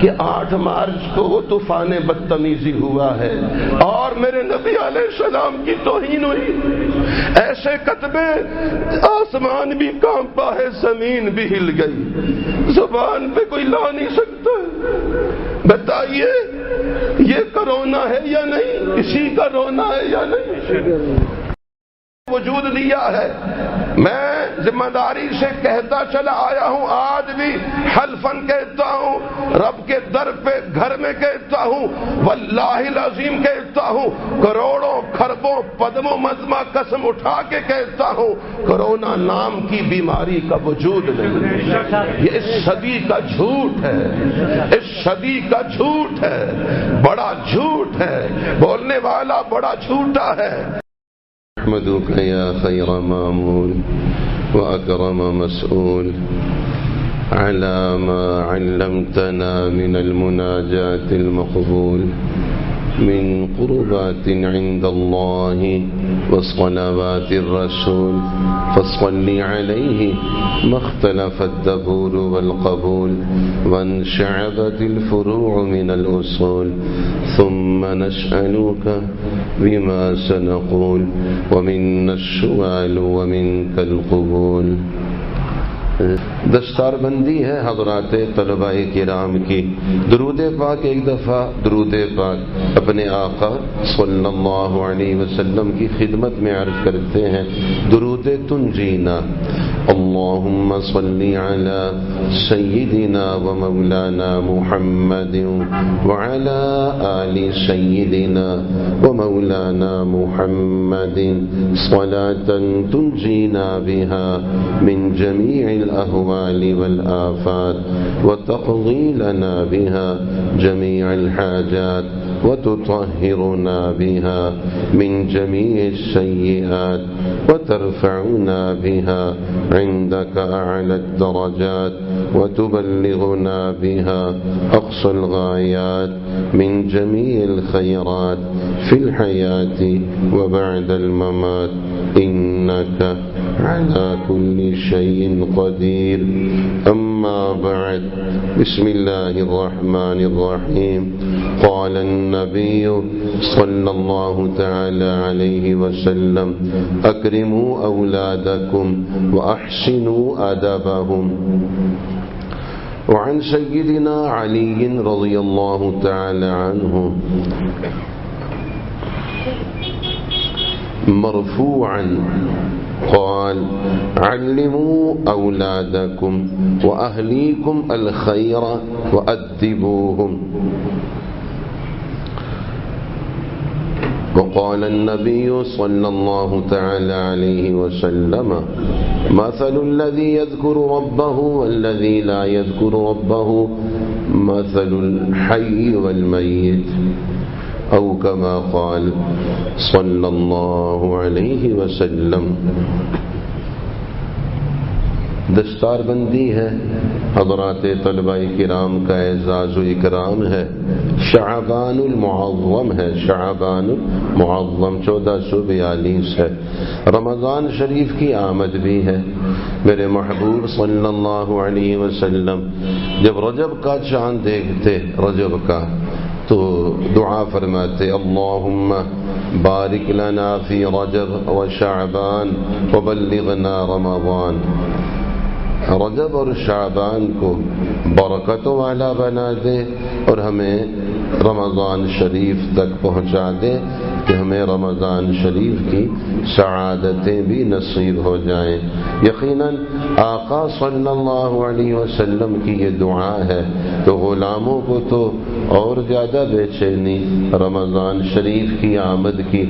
کہ 8 مارچ کو وہ طوفان بدتمیزی ہوا ہے اور میرے نبی علیہ السلام کی توہین ہوئی. ایسے کتبے آسمان بھی کانپا ہے، زمین بھی ہل گئی، زبان پہ کوئی لا نہیں سکتا. بتائیے یہ کرونا ہے یا نہیں؟ اسی کا رونا ہے یا نہیں؟ وجود دیا ہے. میں ذمہ داری سے کہتا چلا آیا ہوں، آج بھی حلفاً کہتا ہوں، رب کے در پہ گھر میں کہتا ہوں، واللہ العظیم کہتا ہوں، کروڑوں کھربوں پدموں مزمہ قسم اٹھا کے کہتا ہوں، کرونا نام کی بیماری کا وجود نہیں. یہ اس صدی کا جھوٹ ہے، اس صدی کا جھوٹ ہے، بڑا جھوٹ ہے، بولنے والا بڑا جھوٹا ہے. احمدك يا خير مامول وأكرم مسؤول على ما علمتنا من المناجاة المقبول من قربات عند الله وصلوات الرسول، فصل عليه ما اختلف الدبور والقبول وانشعبت الفروع من الأصول، ثم نسألك بما سنقول ومنا السؤال ومنك القبول. دستار بندی ہے حضرات طلباء کرام کی. درود پاک ایک دفعہ درود پاک اپنے آقا صلی اللہ علیہ وسلم کی خدمت میں عرض کرتے ہیں. درود تنجینا اللہم صلی علی سیدنا و مولانا محمد وعلی آل سیدنا و مولانا محمد صلاة تنجینا بها من جمیع الأهوال والآفات وتقضي لنا بها جميع الحاجات وتطهرنا بها من جميع السيئات وترفعنا بها عندك أعلى الدرجات وتبلغنا بها أقصى الغايات من جميع الخيرات في الحياة وبعد الممات إنك على كل شيء قدير. أما بعد، بسم الله الرحمن الرحيم. قال النبي صلى الله تعالى عليه وسلم أكرموا أولادكم وأحسنوا أدبهم. وعن سيدنا علي رضي الله تعالى عنه مرفوعا قال علموا أولادكم وأهليكم الخير وأدبوهم. وقال النبي صلى الله تعالى عليه وسلم مثل الذي يذكر ربه والذي لا يذكر ربه مثل الحي والميت، أو كما قال صلى الله عليه وسلم. دستار بندی ہے حضرات طلباء کرام کا اعزاز و اکرام ہے. شعبان المعظم ہے، شعبان المعظم 1442 ہے. رمضان شریف کی آمد بھی ہے. میرے محبوب صلی اللہ علیہ وسلم جب رجب کا چاند دیکھتے، رجب کا، تو دعا فرماتے اللہم بارک لنا فی رجب و شعبان وبلغنا رمضان. رجب اور شعبان کو برکتوں والا بنا دے اور ہمیں رمضان شریف تک پہنچا دے کہ ہمیں رمضان شریف کی سعادتیں بھی نصیب ہو جائیں. یقیناً آقا صلی اللہ علیہ وسلم کی یہ دعا ہے تو غلاموں کو تو اور زیادہ بے چینی رمضان شریف کی آمد کی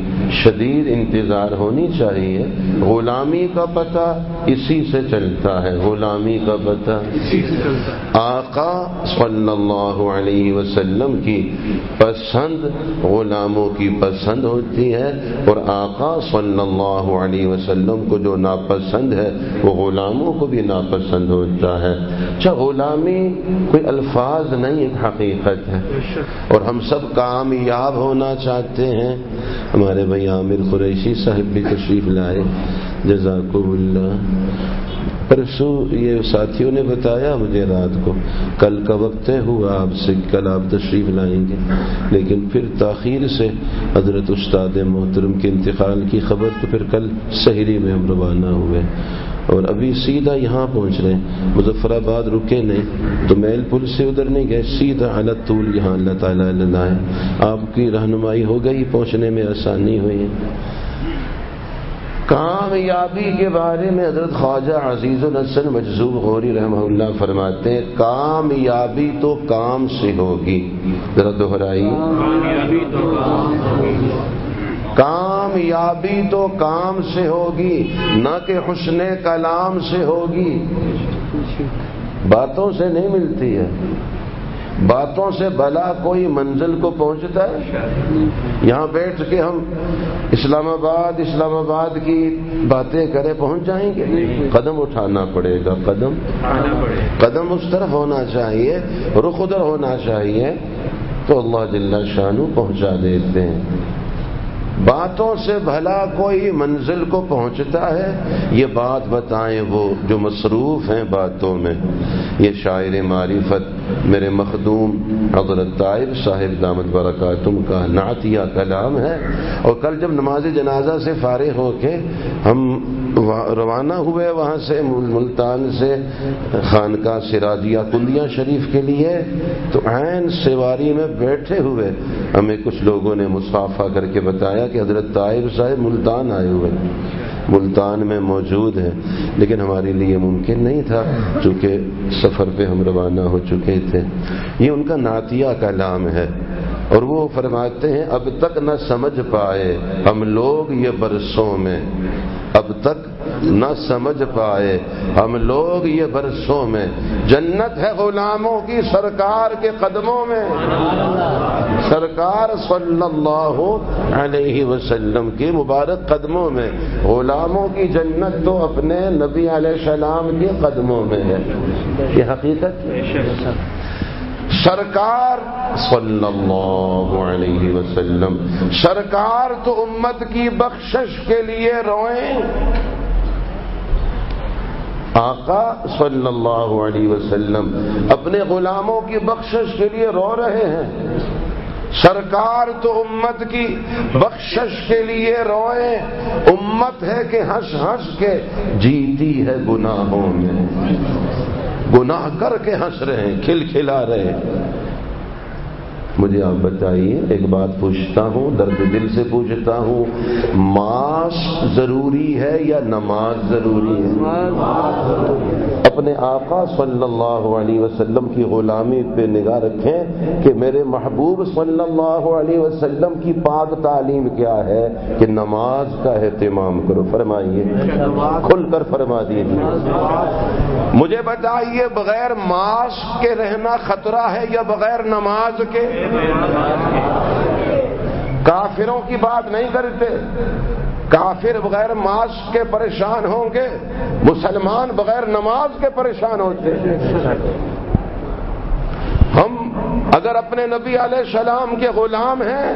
شدید انتظار ہونی چاہیے. غلامی کا پتہ اسی سے چلتا ہے، غلامی کا پتہ آقا صلی اللہ علیہ وسلم کی پسند غلاموں کی پسند ہوتی ہے، اور آقا صلی اللہ علیہ وسلم کو جو ناپسند ہے وہ غلاموں کو بھی ناپسند ہوتا ہے. اچھا، غلامی کوئی الفاظ نہیں، ایک حقیقت ہے، اور ہم سب کامیاب ہونا چاہتے ہیں. ہمارے بھائی عامر قریشی صاحب بھی تشریف لائے، جزاکم اللہ. پرسوں یہ ساتھیوں نے بتایا مجھے رات کو، کل کا وقت طے ہوا آپ سے، کل آپ تشریف لائیں گے، لیکن پھر تاخیر سے حضرت استاد محترم کے انتقال کی خبر، تو پھر کل سحری میں ہم روانہ ہوئے اور ابھی سیدھا یہاں پہنچ رہے ہیں۔ مظفر آباد رکے نہیں تو میل پل سے ادھر نہیں گئے، سیدھا علی طول یہاں اللہ تعالیٰ لائے۔ آپ کی رہنمائی ہو گئی، پہنچنے میں آسانی ہوئی ہے۔ کامیابی کے بارے میں حضرت خواجہ عزیز الحسن مجذوب غوری رحمہ اللہ فرماتے ہیں، کامیابی تو کام سے ہوگی، ذرا دہرائی، کامیابی تو کام سے ہوگی، نہ کہ حسن کلام سے ہوگی۔ باتوں سے نہیں ملتی ہے، باتوں سے بھلا کوئی منزل کو پہنچتا ہے؟ یہاں بیٹھ کے ہم اسلام آباد کی باتیں کریں، پہنچ جائیں گے؟ قدم اٹھانا پڑے گا، قدم اس طرف ہونا چاہیے، رخ ادھر ہونا چاہیے، تو اللہ جل شانہ پہنچا دیتے ہیں۔ باتوں سے بھلا کوئی منزل کو پہنچتا ہے، یہ بات بتائیں وہ جو مصروف ہیں باتوں میں۔ یہ شاعر معرفت میرے مخدوم حضرت صاحب دامت برکاتہم کا نعتیہ کلام ہے۔ اور کل جب نماز جنازہ سے فارغ ہو کے ہم روانہ ہوئے وہاں سے ملتان سے خانقاہ سراجیہ کندیاں شریف کے لیے، تو عین سواری میں بیٹھے ہوئے ہمیں کچھ لوگوں نے مصافحہ کر کے بتایا کہ حضرت صاحب ملتان آئے ہوئے، ملتان میں موجود ہیں، لیکن ہمارے لیے ممکن نہیں تھا چونکہ سفر پہ ہم روانہ ہو چکے تھے۔ یہ ان کا نعتیہ کلام ہے، اور وہ فرماتے ہیں اب تک نہ سمجھ پائے ہم لوگ یہ برسوں میں، اب تک نہ سمجھ پائے ہم لوگ یہ برسوں میں، جنت ہے غلاموں کی سرکار کے قدموں میں۔ سرکار صلی اللہ علیہ وسلم کی مبارک قدموں میں، غلاموں کی جنت تو اپنے نبی علیہ السلام کے قدموں میں ہے۔ یہ حقیقت ہے۔ سرکار صلی اللہ علیہ وسلم، سرکار تو امت کی بخشش کے لیے روئیں، آقا صلی اللہ علیہ وسلم اپنے غلاموں کی بخشش کے لیے رو رہے ہیں۔ سرکار تو امت کی بخشش کے لیے روئیں، امت ہے کہ ہنس ہنس کے جیتی ہے گناہوں میں، گناہ کر کے ہنس رہے ہیں، کھل کھلا رہے ہیں۔ مجھے آپ بتائیے، ایک بات پوچھتا ہوں، درد دل سے پوچھتا ہوں، ماسک ضروری ہے یا نماز ضروری ہے؟ اپنے آقا صلی اللہ علیہ وسلم کی غلامی پہ نگاہ رکھیں کہ میرے محبوب صلی اللہ علیہ وسلم کی پاک تعلیم کیا ہے کہ نماز کا اہتمام کرو۔ فرمائیے، کھل کر فرما دیجیے۔ مجھے بتائیے، بغیر ماسک کے رہنا خطرہ ہے یا بغیر نماز کے؟ کافروں کی بات نہیں کرتے، کافر بغیر ماسک کے پریشان ہوں گے، مسلمان بغیر نماز کے پریشان ہوتے ہیں۔ ہم اگر اپنے نبی علیہ السلام کے غلام ہیں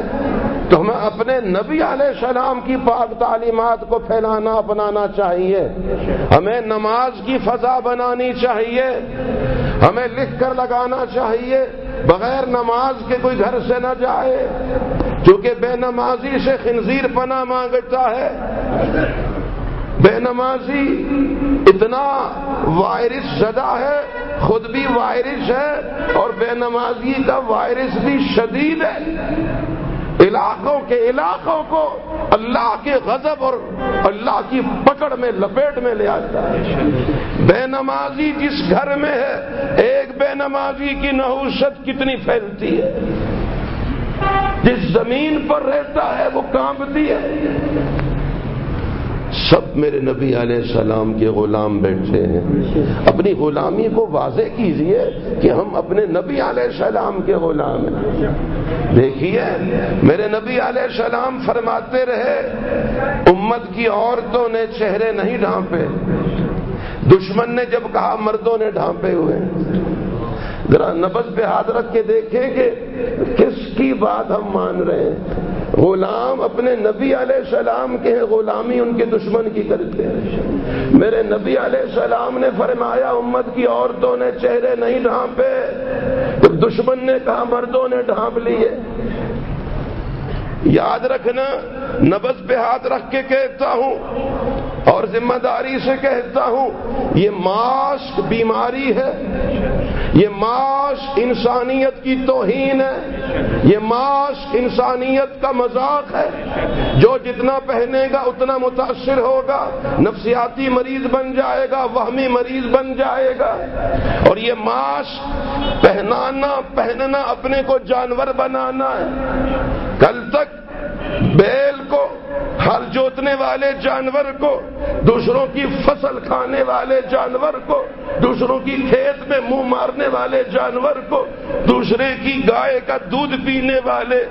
تو ہمیں اپنے نبی علیہ السلام کی پاک تعلیمات کو پھیلانا اپنانا چاہیے، ہمیں نماز کی فضا بنانی چاہیے، ہمیں لکھ کر لگانا چاہیے بغیر نماز کے کوئی گھر سے نہ جائے، کیونکہ بے نمازی سے خنزیر پناہ مانگتا ہے۔ بے نمازی اتنا وائرس زدہ ہے، خود بھی وائرس ہے اور بے نمازی کا وائرس بھی شدید ہے، علاقوں کے علاقوں کو اللہ کے غضب اور اللہ کی پکڑ میں لپیٹ میں لے آتا ہے۔ بے نمازی جس گھر میں ہے، ایک بے نمازی کی نحوست کتنی پھیلتی ہے، جس زمین پر رہتا ہے وہ کانپتی ہے۔ سب میرے نبی علیہ السلام کے غلام بیٹھے ہیں، اپنی غلامی کو واضح کیجئے کہ ہم اپنے نبی علیہ السلام کے غلام ہیں۔ دیکھیے، میرے نبی علیہ السلام فرماتے رہے، امت کی عورتوں نے چہرے نہیں ڈھانپے، دشمن نے جب کہا مردوں نے ڈھانپے ہوئے۔ ذرا نبض پہ ہاتھ رکھ کے دیکھیں کہ کس کی بات ہم مان رہے ہیں۔ غلام اپنے نبی علیہ السلام کے ہیں، غلامی ان کے دشمن کی کرتے ہیں۔ میرے نبی علیہ السلام نے فرمایا امت کی عورتوں نے چہرے نہیں ڈھانپے، جب دشمن نے کہا مردوں نے ڈھانپ لیے۔ یاد رکھنا، نبض پہ ہاتھ رکھ کے کہتا ہوں اور ذمہ داری سے کہتا ہوں، یہ ماسک بیماری ہے، یہ ماسک انسانیت کی توہین ہے، یہ ماسک انسانیت کا مذاق ہے۔ جو جتنا پہنے گا اتنا متاثر ہوگا، نفسیاتی مریض بن جائے گا، وہمی مریض بن جائے گا۔ اور یہ ماسک پہننا اپنے کو جانور بنانا ہے۔ کل تک بیل کو، ہل جوتنے والے جانور کو، دوسروں کی فصل کھانے والے جانور کو، دوسروں کی کھیت میں منہ مارنے والے جانور کو، دوسرے کی گائے کا دودھ پینے والے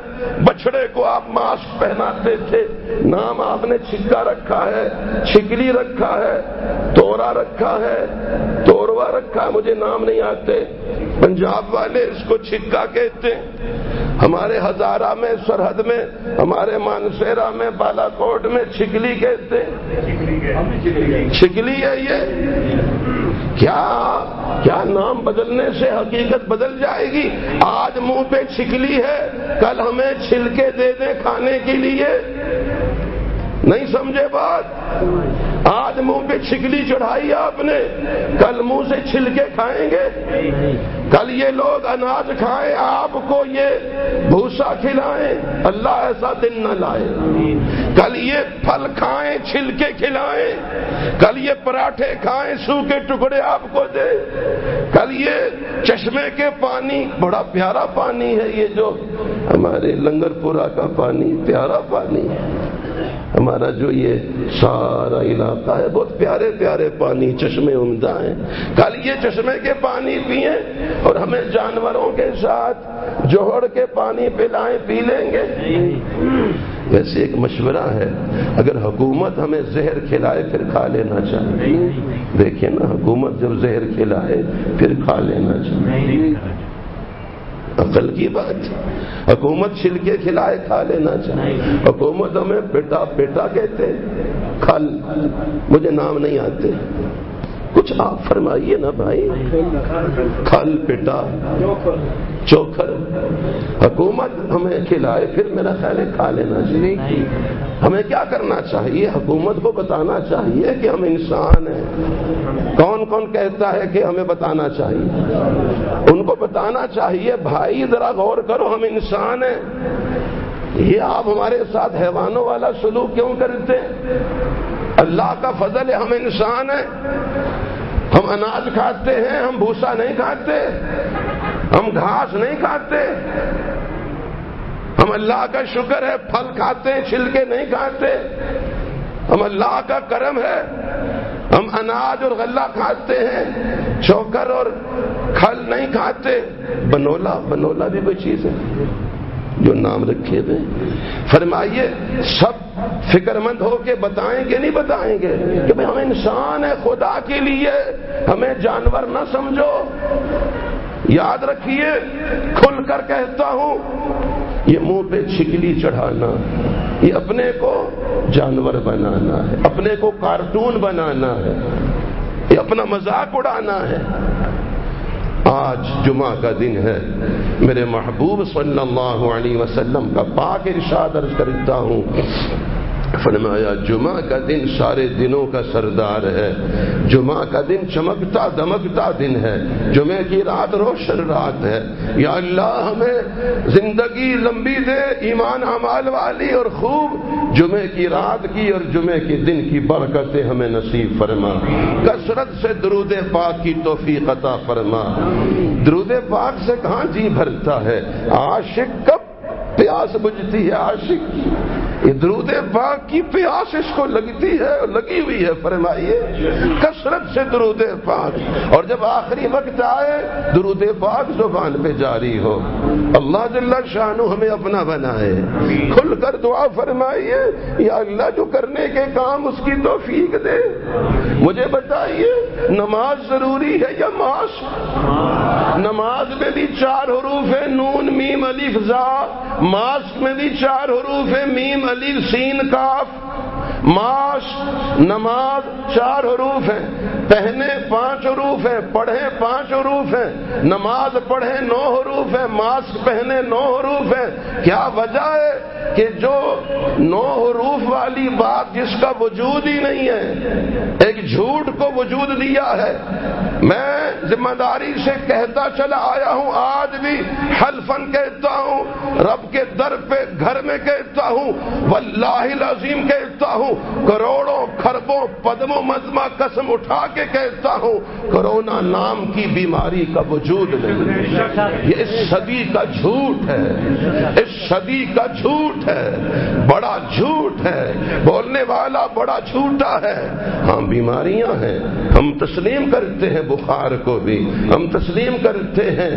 بچڑے کو آپ ماسک پہناتے تھے۔ نام آپ نے چھکا رکھا ہے، چھکلی رکھا ہے، تورا رکھا ہے، توروا رکھا ہے، مجھے نام نہیں آتے۔ پنجاب والے اس کو چھکا کہتے ہیں، ہمارے ہزارہ میں، سرحد میں، ہمارے مانسیرا میں، بالا کوٹ میں چھکلی کہتے ہیں۔ چھکلی ہے یہ؟ کیا نام بدلنے سے حقیقت بدل جائے گی؟ آج منہ پہ چھکلی ہے، کل ہمیں چھلکے دے دیں کھانے کے لیے۔ نہیں سمجھے بات؟ آج منہ پہ چھکلی چڑھائی آپ نے، کل منہ سے چھلکے کھائیں گے؟ کل یہ لوگ اناج کھائیں، آپ کو یہ بھوسا کھلائیں، اللہ ایسا دن نہ لائے۔ کل یہ پھل کھائیں، چھلکے کھلائیں، کل یہ پراٹھے کھائیں، سوکھے ٹکڑے آپ کو دے۔ کل یہ چشمے کے پانی، بڑا پیارا پانی ہے یہ جو ہمارے لنگر پورا کا پانی، پیارا پانی ہے ہمارا، جو یہ سارا علاقہ ہے، بہت پیارے پیارے پانی، چشمے عمدہ ہیں۔ کل یہ چشمے کے پانی پئیں اور ہمیں جانوروں کے ساتھ جوہر کے پانی پلائیں، پی لیں گے؟ ویسے ایک مشورہ ہے، اگر حکومت ہمیں زہر کھلائے پھر کھا لینا چاہیے۔ دیکھیں نا، حکومت جب زہر کھلائے پھر کھا لینا چاہیے، عقل کی بات۔ حکومت چھلکے کھلائے کھا لینا چاہیے، حکومت ہمیں بیٹا بیٹا کہتے، کھل، مجھے نام نہیں آتے، کچھ آپ فرمائیے نا بھائی۔ کھل، پیٹا، چوکھر، حکومت ہمیں کھلائے پھر میرا خیال ہے کھا لینا چاہیے۔ ہمیں کیا کرنا چاہیے؟ حکومت کو بتانا چاہیے کہ ہم انسان ہیں۔ کون کون کہتا ہے کہ ہمیں بتانا چاہیے؟ ان کو بتانا چاہیے، بھائی ذرا غور کرو، ہم انسان ہیں۔ یہ آپ ہمارے ساتھ حیوانوں والا سلوک کیوں کرتے ہیں؟ اللہ کا فضل ہے، ہم انسان ہیں، ہم اناج کھاتے ہیں، ہم بھوسا نہیں کھاتے، ہم گھاس نہیں کھاتے، ہم اللہ کا شکر ہے پھل کھاتے ہیں، چھلکے نہیں کھاتے، ہم اللہ کا کرم ہے، ہم اناج اور غلہ کھاتے ہیں، چوکر اور کھل نہیں کھاتے۔ بنولا بھی کوئی چیز ہے جو نام رکھے ہوئے۔ فرمائیے سب فکر مند ہو کے بتائیں گے نہیں بتائیں گے کہ بھئی ہم انسان ہیں، خدا کے لیے ہمیں جانور نہ سمجھو۔ یاد رکھیے، کھل کر کہتا ہوں، یہ منہ پہ چھکلی چڑھانا، یہ اپنے کو جانور بنانا ہے، اپنے کو کارٹون بنانا ہے، یہ اپنا مذاق اڑانا ہے۔ آج جمعہ کا دن ہے، میرے محبوب صلی اللہ علیہ وسلم کا پاک ارشاد عرض کرتا ہوں، فرمایا جمعہ کا دن سارے دنوں کا سردار ہے، جمعہ کا دن چمکتا دمکتا دن ہے، جمعہ کی رات روشن رات ہے۔ یا اللہ ہمیں زندگی لمبی دے، ایمان اعمال والی اور خوب، جمعہ کی رات کی اور جمعہ کے دن کی برکتیں ہمیں نصیب فرما، کثرت سے درود پاک کی توفیق عطا فرما۔ درود پاک سے کہاں جی بھرتا ہے، عاشق کب پیاس بجھتی ہے، عاشق یہ درود پاک کی پیاس اس کو لگتی ہے اور لگی ہوئی ہے۔ فرمائیے کثرت سے درود پاک، اور جب آخری وقت آئے درود پاک زبان پہ جاری ہو۔ اللہ جل شانہ ہمیں اپنا بنائے۔ کھل کر دعا فرمائیے، یا اللہ جو کرنے کے کام اس کی توفیق دے۔ مجھے بتائیے نماز ضروری ہے یا ماسک؟ نماز میں بھی 4 حروف ہیں، نون میم الف زا. ماسک میں بھی 4 حروف ہیں، میم الف سین کاف. معاش نماز 4 حروف ہیں، پہنے 5 حروف ہیں، پڑھیں 5 حروف ہیں. نماز پڑھیں 9 حروف ہیں، ماسک پہنے 9 حروف ہیں. کیا وجہ ہے کہ جو 9 حروف والی بات جس کا وجود ہی نہیں ہے، ایک جھوٹ کو وجود دیا ہے. میں ذمہ داری سے کہتا چلا آیا ہوں، آج بھی حلفاً کہتا ہوں، رب کے در پہ گھر میں کہتا ہوں، واللہ العظیم کہتا ہوں، کروڑوں کھربوں پدموں مزمہ قسم اٹھا کے کہتا ہوں، کرونا نام کی بیماری کا وجود نہیں. یہ اس صدی کا جھوٹ ہے، اس صدی کا جھوٹ ہے، بڑا جھوٹ ہے. بولنے والا بڑا جھوٹا ہے. ہاں بیماریاں ہیں، ہم تسلیم کرتے ہیں بخار کو بھی، ہم تسلیم کرتے ہیں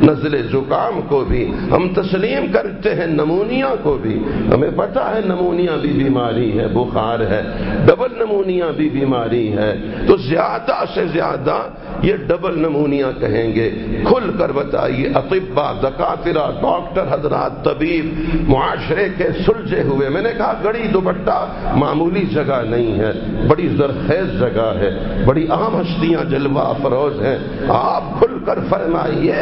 نزلے زکام کو بھی، ہم تسلیم کرتے ہیں نمونیا کو بھی. ہمیں پتہ ہے نمونیا بھی بیماری ہے، بخار ہے، ڈبل نمونیا بھی بیماری ہے. تو زیادہ سے زیادہ یہ ڈبل نمونیا کہیں گے. کھل کر بتائیے، اطباء، دکاترہ، ڈاکٹر حضرات، طبیب، معاشرے کے سلجھے ہوئے. میں نے کہا گڑی دوپٹہ معمولی جگہ نہیں ہے، بڑی زرخیز جگہ ہے، بڑی عام ہستیاں جلوہ افروز ہیں. آپ کھل کر فرمائیے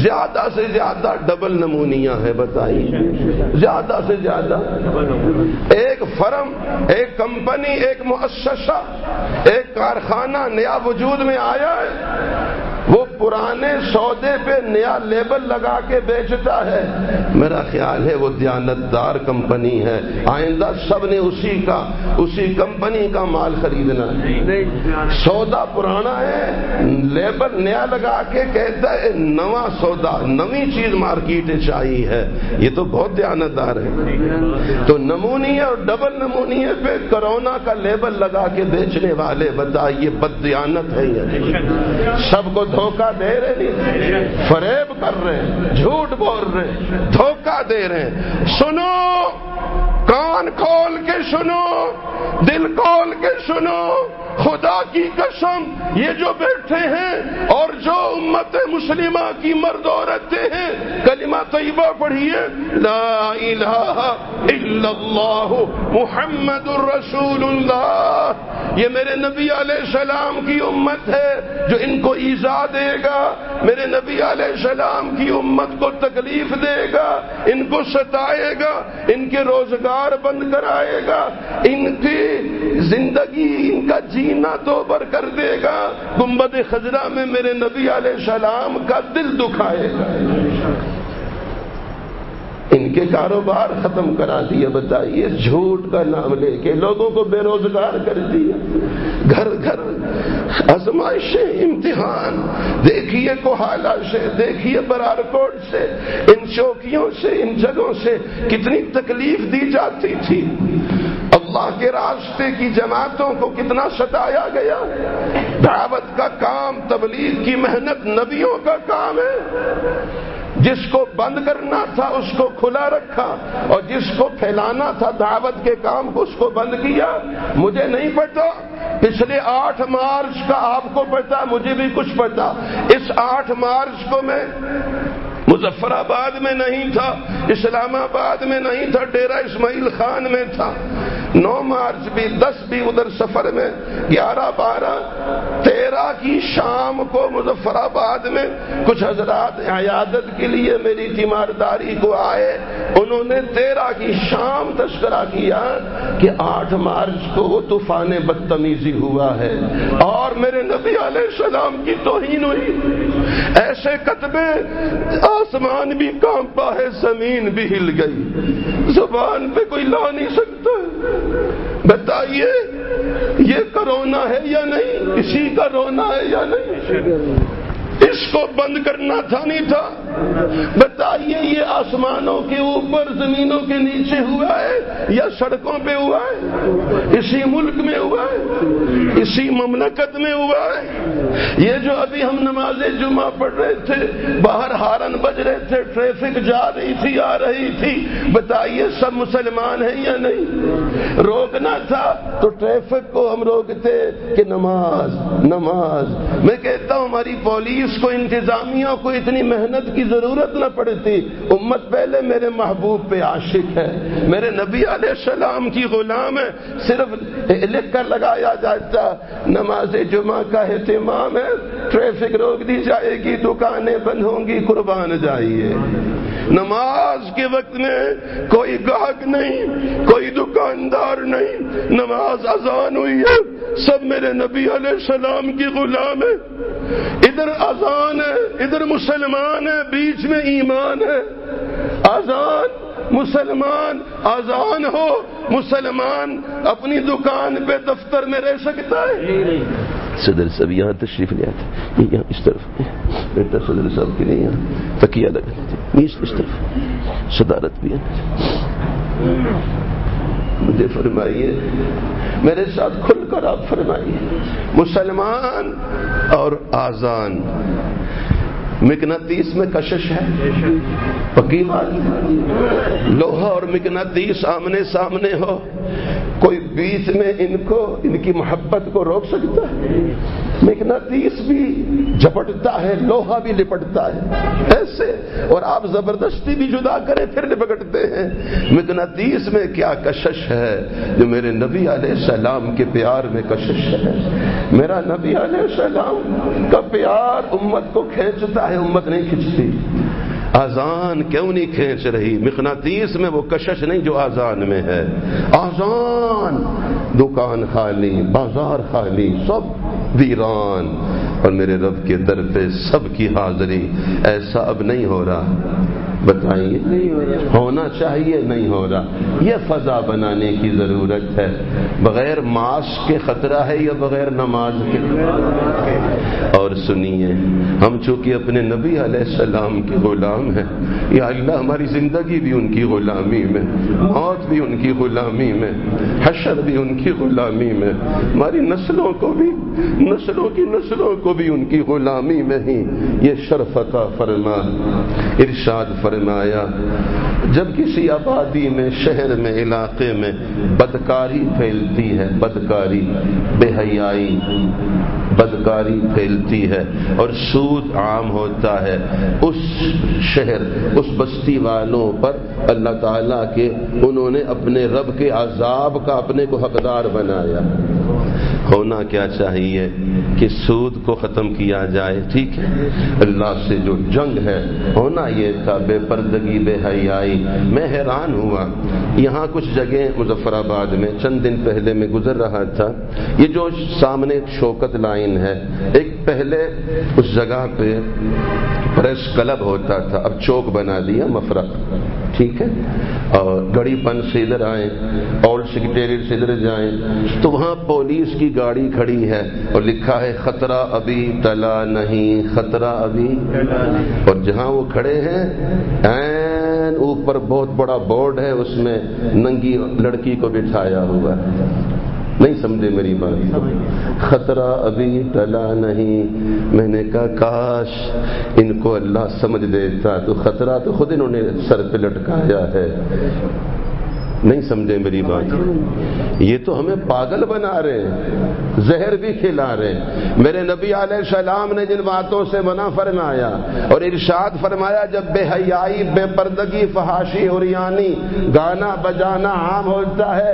زیادہ سے زیادہ ڈبل نمونیا ہے. بتائیے زیادہ سے زیادہ. ایک فرم، ایک کمپنی، ایک مؤسسہ، ایک کارخانہ نیا وجود میں آیا ہے، وہ پرانے سودے پہ نیا لیبل لگا کے بیچتا ہے. میرا خیال ہے وہ دیانتدار کمپنی ہے. آئندہ سب نے اسی کمپنی کا مال خریدنا ہے. سودا پرانا ہے، لیبل نیا لگا کے کہتا ہے نواں سودا، نویں چیز مارکیٹ چاہیے ہے. یہ تو بہت دیانتدار ہے. تو نمونیہ اور ڈبل نمونیہ پہ کرونا کا لیبل لگا کے بیچنے والے، بتائیے بد دیانت ہے یہ. سب کو دھوکہ دے رہے ہیں، فریب کر رہے ہیں، جھوٹ بول رہے ہیں، دھوکہ دے رہے ہیں. سنو، کان کھول کے سنو، دل کھول کے سنو. خدا کی قسم یہ جو بیٹھے ہیں اور جو امت مسلمہ کی مرد عورتیں ہیں، کلمہ طیبہ پڑھیے، لا الہ الا اللہ محمد الرسول اللہ. یہ میرے نبی علیہ السلام کی امت ہے جو ان کو ایذا دے گا، میرے نبی علیہ السلام کی امت کو تکلیف دے گا، ان کو ستائے گا، ان کے روزگار بند کرائے گا، ان کی زندگی، ان کا جینا دوبر کر دے گا. گنبد خضرا میں میرے نبی علیہ السلام کا دل دکھائے گا. ان کے کاروبار ختم کرا دیا. بتائیے جھوٹ کا نام لے کے لوگوں کو بے روزگار کر دیا. گھر گھر آزمائشیں، امتحان. دیکھیے کوہالہ سے، دیکھیے برارکوٹ سے، ان چوکیوں سے، ان جگہوں سے کتنی تکلیف دی جاتی تھی. اللہ کے راستے کی جماعتوں کو کتنا ستایا گیا. دعوت کا کام، تبلیغ کی محنت نبیوں کا کام ہے. جس کو بند کرنا تھا اس کو کھلا رکھا، اور جس کو پھیلانا تھا دعوت کے کام کو اس کو بند کیا. مجھے نہیں پتا پچھلے 8 مارچ کا، آپ کو پتا، مجھے بھی کچھ پتا. اس 8 مارچ کو میں مظفر آباد میں نہیں تھا، اسلام آباد میں نہیں تھا، ڈیرہ اسماعیل خان میں تھا. 9 مارچ بھی، 10 بھی ادھر سفر میں، 11، 12، 13 کی شام کو مظفر آباد میں کچھ حضرات عیادت کے لیے میری تیمارداری کو آئے. انہوں نے 13 کی شام تذکرہ کیا کہ 8 مارچ کو وہ طوفان بدتمیزی ہوا ہے اور میرے نبی علیہ السلام کی توہین ہوئی. ایسے کتبے، آسمان بھی کانپا ہے، زمین بھی ہل گئی، زبان پہ کوئی لا نہیں سکتا. بتائیے یہ کرونا ہے یا نہیں؟ اسی کا رونا ہے یا نہیں؟ اس کو بند کرنا تھا نہیں تھا؟ بتائیے یہ آسمانوں کے اوپر زمینوں کے نیچے ہوا ہے یا سڑکوں پہ ہوا ہے؟ اسی ملک میں ہوا ہے، اسی مملکت میں ہوا ہے۔ یہ جو ابھی ہم نماز جمعہ پڑھ رہے تھے، باہر ہارن بج رہے تھے، ٹریفک جا رہی تھی آ رہی تھی، بتائیے سب مسلمان ہیں یا نہیں؟ روکنا تھا تو ٹریفک کو ہم روکتے کہ نماز نماز۔ میں کہتا ہوں ہماری پولیس کو، انتظامیہ کو اتنی محنت کی ضرورت نہ پڑتی۔ امت پہلے میرے محبوب پہ عاشق ہے، میرے نبی علیہ السلام کی غلام ہے، صرف لکھ کر لگایا جاتا نماز جمعہ کا اہتمام ہے، ٹریفک روک دی جائے گی، دکانیں بند ہوں گی، قربان جائیے۔ نماز کے وقت میں کوئی گاہک نہیں، کوئی دکاندار نہیں، نماز اذان ہوئی ہے، سب میرے نبی علیہ السلام کی غلام ہے۔ ادھر اذان ہے، ادھر مسلمان ہے، بیچ میں ایمان ہے۔ اذان مسلمان، اذان ہو مسلمان اپنی دکان پہ دفتر میں رہ سکتا ہے؟ صدر صاحب یہاں تشریف لے آتے، یہاں اس طرف بیٹا، صدر صاحب کے لیے یہاں تکیہ لگا دیتے، اس طرف صدارت بھی ہے۔ مجھے فرمائیے، میرے ساتھ کھل کر آپ فرمائیے، مسلمان اور آذان مقناطیس میں کشش ہے؟ پکی بات، لوہا اور مقناطیس آمنے سامنے ہو، کوئی بیچ میں ان کی محبت کو روک سکتا ہے؟ مقناطیس بھی جھپٹتا ہے، لوہا بھی لپٹتا ہے ایسے، اور آپ زبردستی بھی جدا کریں پھر لپٹتے ہیں۔ مقناطیس میں کیا کشش ہے جو میرے نبی علیہ السلام کے پیار میں کشش ہے؟ میرا نبی علیہ السلام کا پیار امت کو کھینچتا ہے، امت نہیں کھینچتی۔ آذان کیوں نہیں کھینچ رہی؟ مقناطیس میں وہ کشش نہیں جو آذان میں ہے۔ آذان، دکان خالی، بازار خالی، سب ویران، اور میرے رب کے در پہ سب کی حاضری۔ ایسا اب نہیں ہو رہا، بتائیے ہونا چاہیے، نہیں ہو رہا۔ یہ فضا بنانے کی ضرورت ہے۔ بغیر ماسک کے خطرہ ہے یا بغیر نماز کے؟ اور سنیے، ہم چونکہ اپنے نبی علیہ السلام کے غلام ہیں، یا اللہ ہماری زندگی بھی ان کی غلامی میں، موت بھی ان کی غلامی میں، حشر بھی ان کی غلامی میں، ہماری نسلوں کو بھی، نسلوں کی نسلوں کو بھی ان کی غلامی میں ہی یہ شرف عطا فرما۔ ارشاد فرمایا، جب کسی آبادی میں، شہر میں، علاقے میں بدکاری پھیلتی ہے، بدکاری، بے حیائی، بدکاری پھیلتی ہے اور سود عام ہوتا ہے، اس شہر، اس بستی والوں پر اللہ تعالیٰ کے، انہوں نے اپنے رب کے عذاب کا اپنے کو حقدار بنایا۔ ہونا کیا چاہیے کہ سود کو ختم کیا جائے، ٹھیک ہے، اللہ سے جو جنگ ہے، ہونا یہ تھا بے پردگی، بے حیائی۔ میں حیران ہوا، یہاں کچھ جگہ مظفر آباد میں چند دن پہلے میں گزر رہا تھا، یہ جو سامنے شوکت لائن ہے، ایک پہلے اس جگہ پہ پریس کلب ہوتا تھا، اب چوک بنا دیا، مفرق، ٹھیک ہے، اور گڑی پن سے ادھر آئیں، اولڈ سیکریٹریٹ سے ادھر جائیں تو وہاں پولیس کی گاڑی کھڑی ہے اور لکھا ہے خطرہ ابھی ٹلا نہیں، خطرہ ابھی، اور جہاں وہ کھڑے ہیں عین اوپر بہت بڑا بورڈ ہے، اس میں ننگی لڑکی کو بٹھایا ہوا ہے۔ نہیں سمجھے میری بات؟ خطرہ ابھی ٹلا نہیں۔ میں نے کہا کاش ان کو اللہ سمجھ دیتا، تو خطرہ تو خود انہوں نے سر پہ لٹکایا ہے۔ نہیں سمجھے میری بات؟ یہ تو ہمیں پاگل بنا رہے ہیں، زہر بھی کھلا رہے ہیں۔ میرے نبی علیہ السلام نے جن باتوں سے منع فرمایا اور ارشاد فرمایا، جب بے حیائی، بے پردگی، فحاشی، عریانی، گانا بجانا عام ہوتا ہے،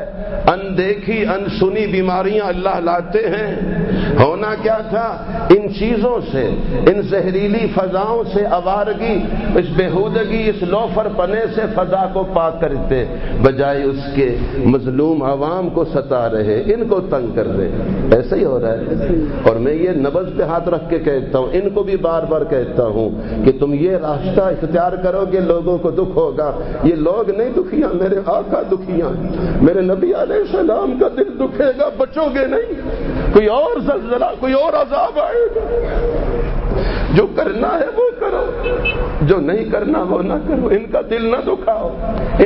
اندیکھی انسنی بیماریاں اللہ لاتے ہیں۔ ہونا کیا تھا؟ ان چیزوں سے، ان زہریلی فضاؤں سے، آوارگی، اس بےہودگی، اس لوفر پنے سے فضا کو پاک کرتے، بجائے اس کے مظلوم عوام کو ستا رہے، ان کو تنگ کر رہے۔ ایسا ہی ہو رہا ہے، اور میں یہ نبض پہ ہاتھ رکھ کے کہتا ہوں، ان کو بھی بار بار کہتا ہوں کہ تم یہ راستہ اختیار کرو گے، لوگوں کو دکھ ہوگا۔ یہ لوگ نہیں دکھیاں، میرے آقا دکھیاں، میرے نبی علیہ السلام کا دل دکھے گا، بچو گے نہیں، کوئی اور زلزلہ، کوئی اور عذاب آئے گا۔ جو کرنا ہے وہ کرو، جو نہیں کرنا وہ نہ کرو، ان کا دل نہ دکھاؤ،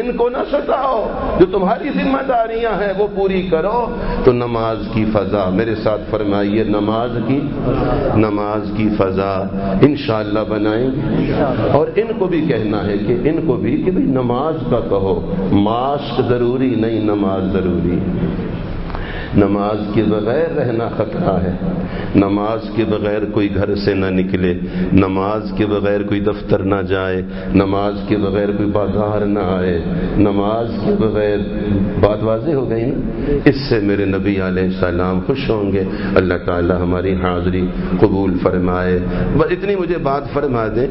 ان کو نہ ستاؤ، جو تمہاری ذمہ داریاں ہیں وہ پوری کرو۔ تو نماز کی فضا، میرے ساتھ فرمائیے، نماز کی فضا انشاءاللہ بنائیں گے۔ اور ان کو بھی کہنا ہے کہ بھئی نماز کا کہو، ماسک ضروری نہیں، نماز ضروری ہے۔ نماز کے بغیر رہنا خطرہ ہے، نماز کے بغیر کوئی گھر سے نہ نکلے، نماز کے بغیر کوئی دفتر نہ جائے، نماز کے بغیر کوئی بازار نہ آئے، نماز کے بغیر، بات واضح ہو گئی نا؟ اس سے میرے نبی علیہ السلام خوش ہوں گے۔ اللہ تعالی ہماری حاضری قبول فرمائے۔ بس اتنی مجھے بات فرما دیں،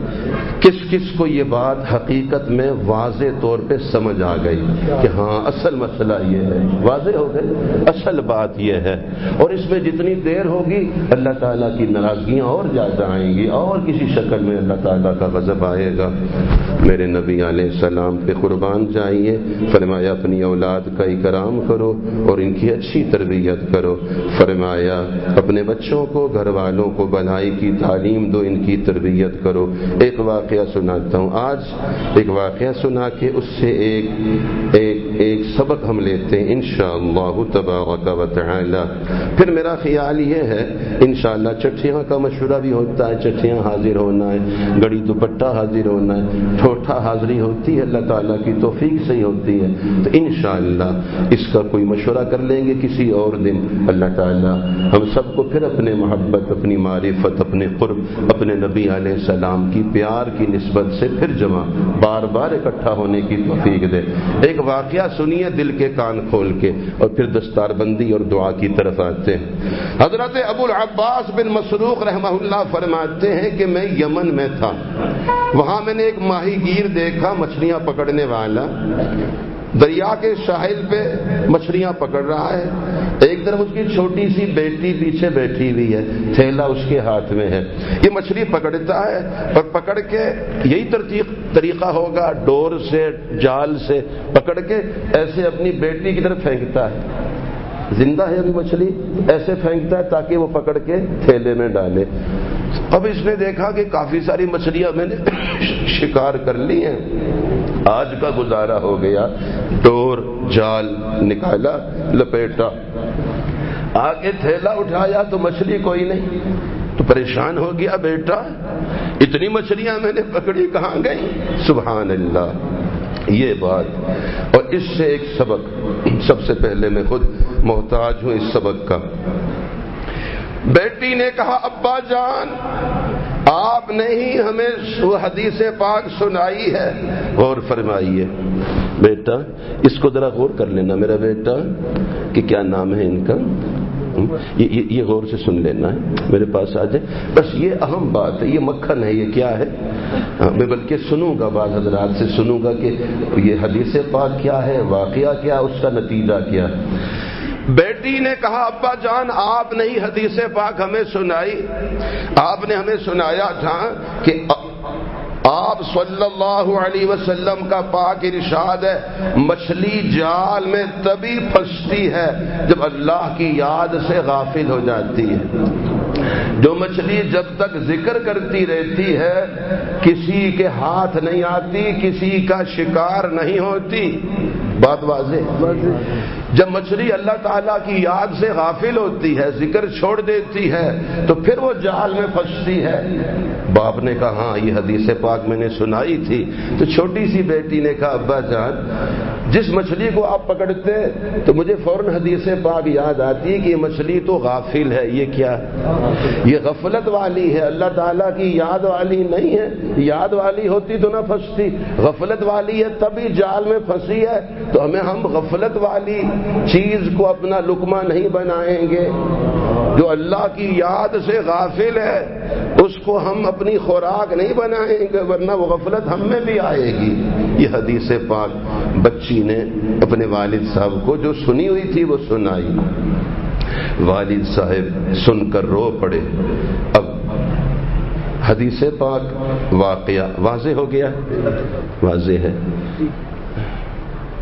کس کس کو یہ بات حقیقت میں واضح طور پہ سمجھ آ گئی کہ ہاں اصل مسئلہ یہ ہے؟ واضح ہو گئی، اصل بات یہ ہے۔ اور اس میں جتنی دیر ہوگی اللہ تعالیٰ کی ناراضگیاں اور زیادہ آئیں گی، اور کسی شکل میں اللہ تعالیٰ کا غضب آئے گا۔ میرے نبی علیہ السلام پہ قربان جائیے، فرمایا اپنی اولاد کا اکرام کرو اور ان کی اچھی تربیت کرو، فرمایا اپنے بچوں کو، گھر والوں کو بھلائی کی تعلیم دو، ان کی تربیت کرو۔ ایک واقعہ سناتا ہوں آج، ایک واقعہ سنا کے اس سے ایک سبق ہم لیتے ہیں انشاءاللہ تبارک و تعالی۔ پھر میرا خیال یہ ہے انشاءاللہ چٹھیاں کا مشورہ بھی ہوتا ہے، چٹھیاں حاضر ہونا ہے، گڑی دوپٹہ حاضر ہونا ہے، ٹھوٹا حاضری ہوتی ہے، اللہ تعالیٰ کی توفیق سے ہی ہوتی ہے۔ تو انشاءاللہ اس کا کوئی مشورہ کر لیں گے کسی اور دن۔ اللہ تعالیٰ ہم سب کو پھر اپنے محبت، اپنی معرفت، اپنے قرب، اپنے نبی علیہ السلام کی پیار کی نسبت سے پھر جمع بار بار اکٹھا ہونے کی توفیق دے۔ ایک واقعہ سنیے دل کے کان کھول کے، اور پھر دستار بندی اور دعا کی طرف آتے ہیں۔ حضرت ابو العباس بن مسروق رحمہ اللہ فرماتے ہیں کہ میں یمن میں تھا، وہاں میں نے ایک ماہی گیر دیکھا، مچھلیاں پکڑنے والا، دریا کے ساحل پہ مچھلیاں پکڑ رہا ہے۔ ایک طرف اس کی چھوٹی سی بیٹی پیچھے بیٹھی ہوئی ہے، تھیلا اس کے ہاتھ میں ہے، یہ مچھلی پکڑتا ہے اور پکڑ کے یہی طریقہ ہوگا، ڈور سے، جال سے پکڑ کے ایسے اپنی بیٹی کی طرف پھینکتا ہے، زندہ ہے ابھی مچھلی، ایسے پھینکتا ہے تاکہ وہ پکڑ کے تھیلے میں ڈالے۔ اب اس نے دیکھا کہ کافی ساری مچھلیاں میں نے شکار کر لی ہیں، آج کا گزارا ہو گیا، ڈور جال نکالا، لپیٹا، آگے تھیلا اٹھایا تو مچھلی کوئی نہیں، تو پریشان ہو گیا، بیٹا اتنی مچھلیاں میں نے پکڑی کہاں گئی؟ سبحان اللہ، یہ بات۔ اور اس سے ایک سبق، سب سے پہلے میں خود محتاج ہوں اس سبق کا۔ بیٹی نے کہا ابا جان آپ نے ہی ہمیں وہ حدیث پاک سنائی ہے، غور فرمائیے بیٹا، اس کو ذرا غور کر لینا میرا بیٹا کہ کیا نام ہے ان کا، یہ غور سے سن لینا ہے، میرے پاس آ جائے، بس یہ اہم بات ہے، یہ مکھن ہے، یہ کیا ہے، میں بلکہ سنوں گا، بعض حضرات سے سنوں گا کہ یہ حدیث پاک کیا ہے، واقعہ کیا، اس کا نتیجہ کیا۔ بیٹی نے کہا ابا جان آپ نے ہی حدیث پاک ہمیں سنائی، آپ نے ہمیں سنایا تھا کہ آپ صلی اللہ علیہ وسلم کا پاک ارشاد ہے مچھلی جال میں تبھی پھنستی ہے جب اللہ کی یاد سے غافل ہو جاتی ہے۔ جو مچھلی جب تک ذکر کرتی رہتی ہے کسی کے ہاتھ نہیں آتی، کسی کا شکار نہیں ہوتی، بات واضح۔ جب مچھلی اللہ تعالیٰ کی یاد سے غافل ہوتی ہے، ذکر چھوڑ دیتی ہے، تو پھر وہ جال میں پھنستی ہے۔ باپ نے کہا ہاں یہ حدیث پاک میں نے سنائی تھی، تو چھوٹی سی بیٹی نے کہا ابا جان جس مچھلی کو آپ پکڑتے تو مجھے فوراً حدیث پاک یاد آتی ہے کہ یہ مچھلی تو غافل ہے، یہ کیا، یہ غفلت والی ہے، اللہ تعالیٰ کی یاد والی نہیں ہے، یاد والی ہوتی تو نہ پھنستی، غفلت والی ہے تبھی جال میں پھنسی ہے۔ تو ہم غفلت والی چیز کو اپنا لقمہ نہیں بنائیں گے، جو اللہ کی یاد سے غافل ہے اس کو ہم اپنی خوراک نہیں بنائیں گے، ورنہ وہ غفلت ہم میں بھی آئے گی۔ یہ حدیث پاک بچی نے اپنے والد صاحب کو جو سنی ہوئی تھی وہ سنائی، والد صاحب سن کر رو پڑے۔ اب حدیث پاک واقعہ واضح ہو گیا، واضح ہے،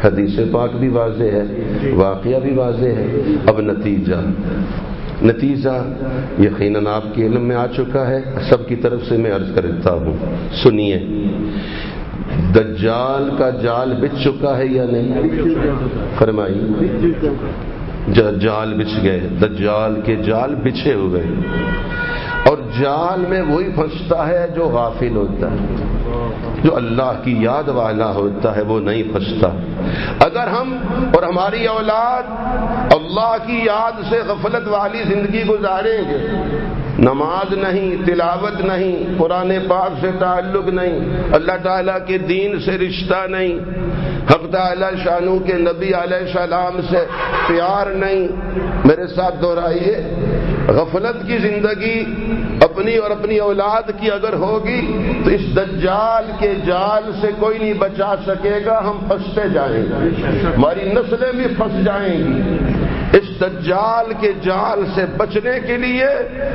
حدیث پاک بھی واضح ہے، واقعہ بھی واضح ہے۔ اب نتیجہ نتیجہ یقیناً آپ کے علم میں آ چکا ہے، سب کی طرف سے میں عرض کرتا ہوں، سنیے، دجال کا جال بچھ چکا ہے یا نہیں؟ فرمائیے، جال بچھ گئے، دجال کے جال بچھے ہوئے، اور جال میں وہی پھنستا ہے جو غافل ہوتا ہے، جو اللہ کی یاد والا ہوتا ہے وہ نہیں پھنستا۔ اگر ہم اور ہماری اولاد اللہ کی یاد سے غفلت والی زندگی گزاریں گے، نماز نہیں، تلاوت نہیں، قرآن پاک سے تعلق نہیں، اللہ تعالیٰ کے دین سے رشتہ نہیں، حق تعالی شانو کے نبی علیہ السلام سے پیار نہیں، میرے ساتھ دہرائیے، غفلت کی زندگی اپنی اور اپنی اولاد کی اگر ہوگی تو اس دجال کے جال سے کوئی نہیں بچا سکے گا، ہم پھنستے جائیں گے، ہماری نسلیں بھی پھنس جائیں گی۔ اس دجال کے جال سے بچنے کے لیے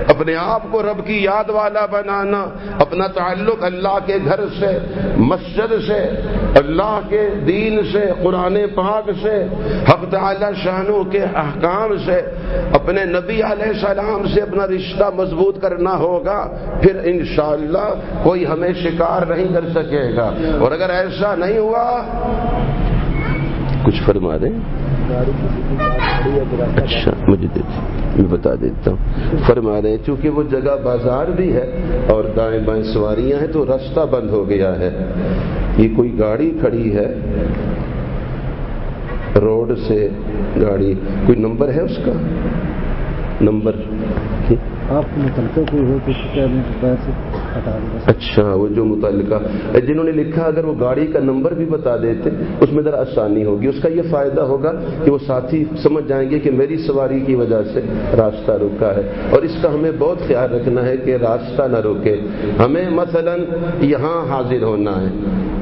اپنے آپ کو رب کی یاد والا بنانا، اپنا تعلق اللہ کے گھر سے، مسجد سے، اللہ کے دین سے، قرآن پاک سے، حق تعالی شانو کے احکام سے، اپنے نبی علیہ السلام سے اپنا رشتہ مضبوط کرنا ہوگا، پھر انشاءاللہ کوئی ہمیں شکار نہیں کر سکے گا۔ اور اگر ایسا نہیں ہوا، کچھ فرما دیں، اچھا مجھے میں بتا دیتا ہوں، فرما رہے ہیں چونکہ وہ جگہ بازار بھی ہے اور دائیں بائیں سواریاں ہیں تو راستہ بند ہو گیا ہے۔ یہ کوئی گاڑی کھڑی ہے روڈ سے، گاڑی کوئی نمبر ہے اس کا؟ نمبر آپ کو متعلقہ کوئی ہو تو بتا دیں۔ اچھا، وہ جو متعلقہ جنہوں نے لکھا اگر وہ گاڑی کا نمبر بھی بتا دیتے اس میں ذرا آسانی ہوگی، اس کا یہ فائدہ ہوگا کہ وہ ساتھی سمجھ جائیں گے کہ میری سواری کی وجہ سے راستہ رکا ہے، اور اس کا ہمیں بہت خیال رکھنا ہے کہ راستہ نہ روکے۔ ہمیں مثلا یہاں حاضر ہونا ہے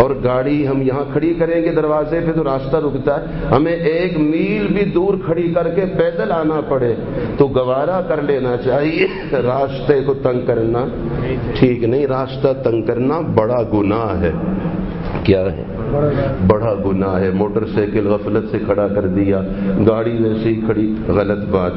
اور گاڑی ہم یہاں کھڑی کریں گے دروازے پہ تو راستہ رکتا ہے، ہمیں 1 میل بھی دور کھڑی کر کے پیدل آنا پڑے تو گوارا کر لینا چاہیے۔ راستے کو تنگ کرنا ٹھیک نہیں، راستہ تنگ کرنا بڑا گناہ ہے۔ کیا ہے؟ بڑا گناہ ہے۔ موٹر سائیکل غفلت سے کھڑا کر دیا، گاڑی ویسے ہی کھڑی، غلط بات۔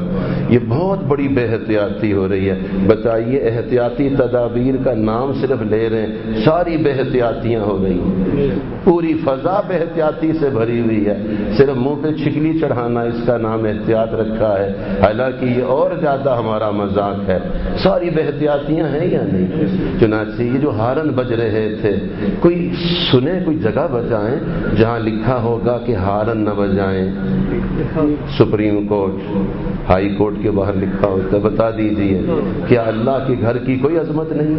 یہ بہت بڑی بے احتیاطی ہو رہی ہے۔ بتائیے، احتیاطی تدابیر کا نام صرف لے رہے ہیں، ساری بے احتیاطیاں ہو گئی، پوری فضا بے احتیاطی سے بھری ہوئی ہے۔ صرف منہ پہ چھکلی چڑھانا اس کا نام احتیاط رکھا ہے، حالانکہ یہ اور زیادہ ہمارا مذاق ہے۔ ساری بے احتیاطیاں ہیں یا نہیں؟ چنانچہ یہ جو ہارن بج رہے تھے، کوئی سنے، کوئی جگہ بجائیں جہاں لکھا ہوگا کہ ہارن نہ بجائیں۔ سپریم کورٹ، ہائی کورٹ کے باہر لکھا ہوتا ہے، بتا دیجئے کیا اللہ کے گھر کی کوئی عظمت نہیں؟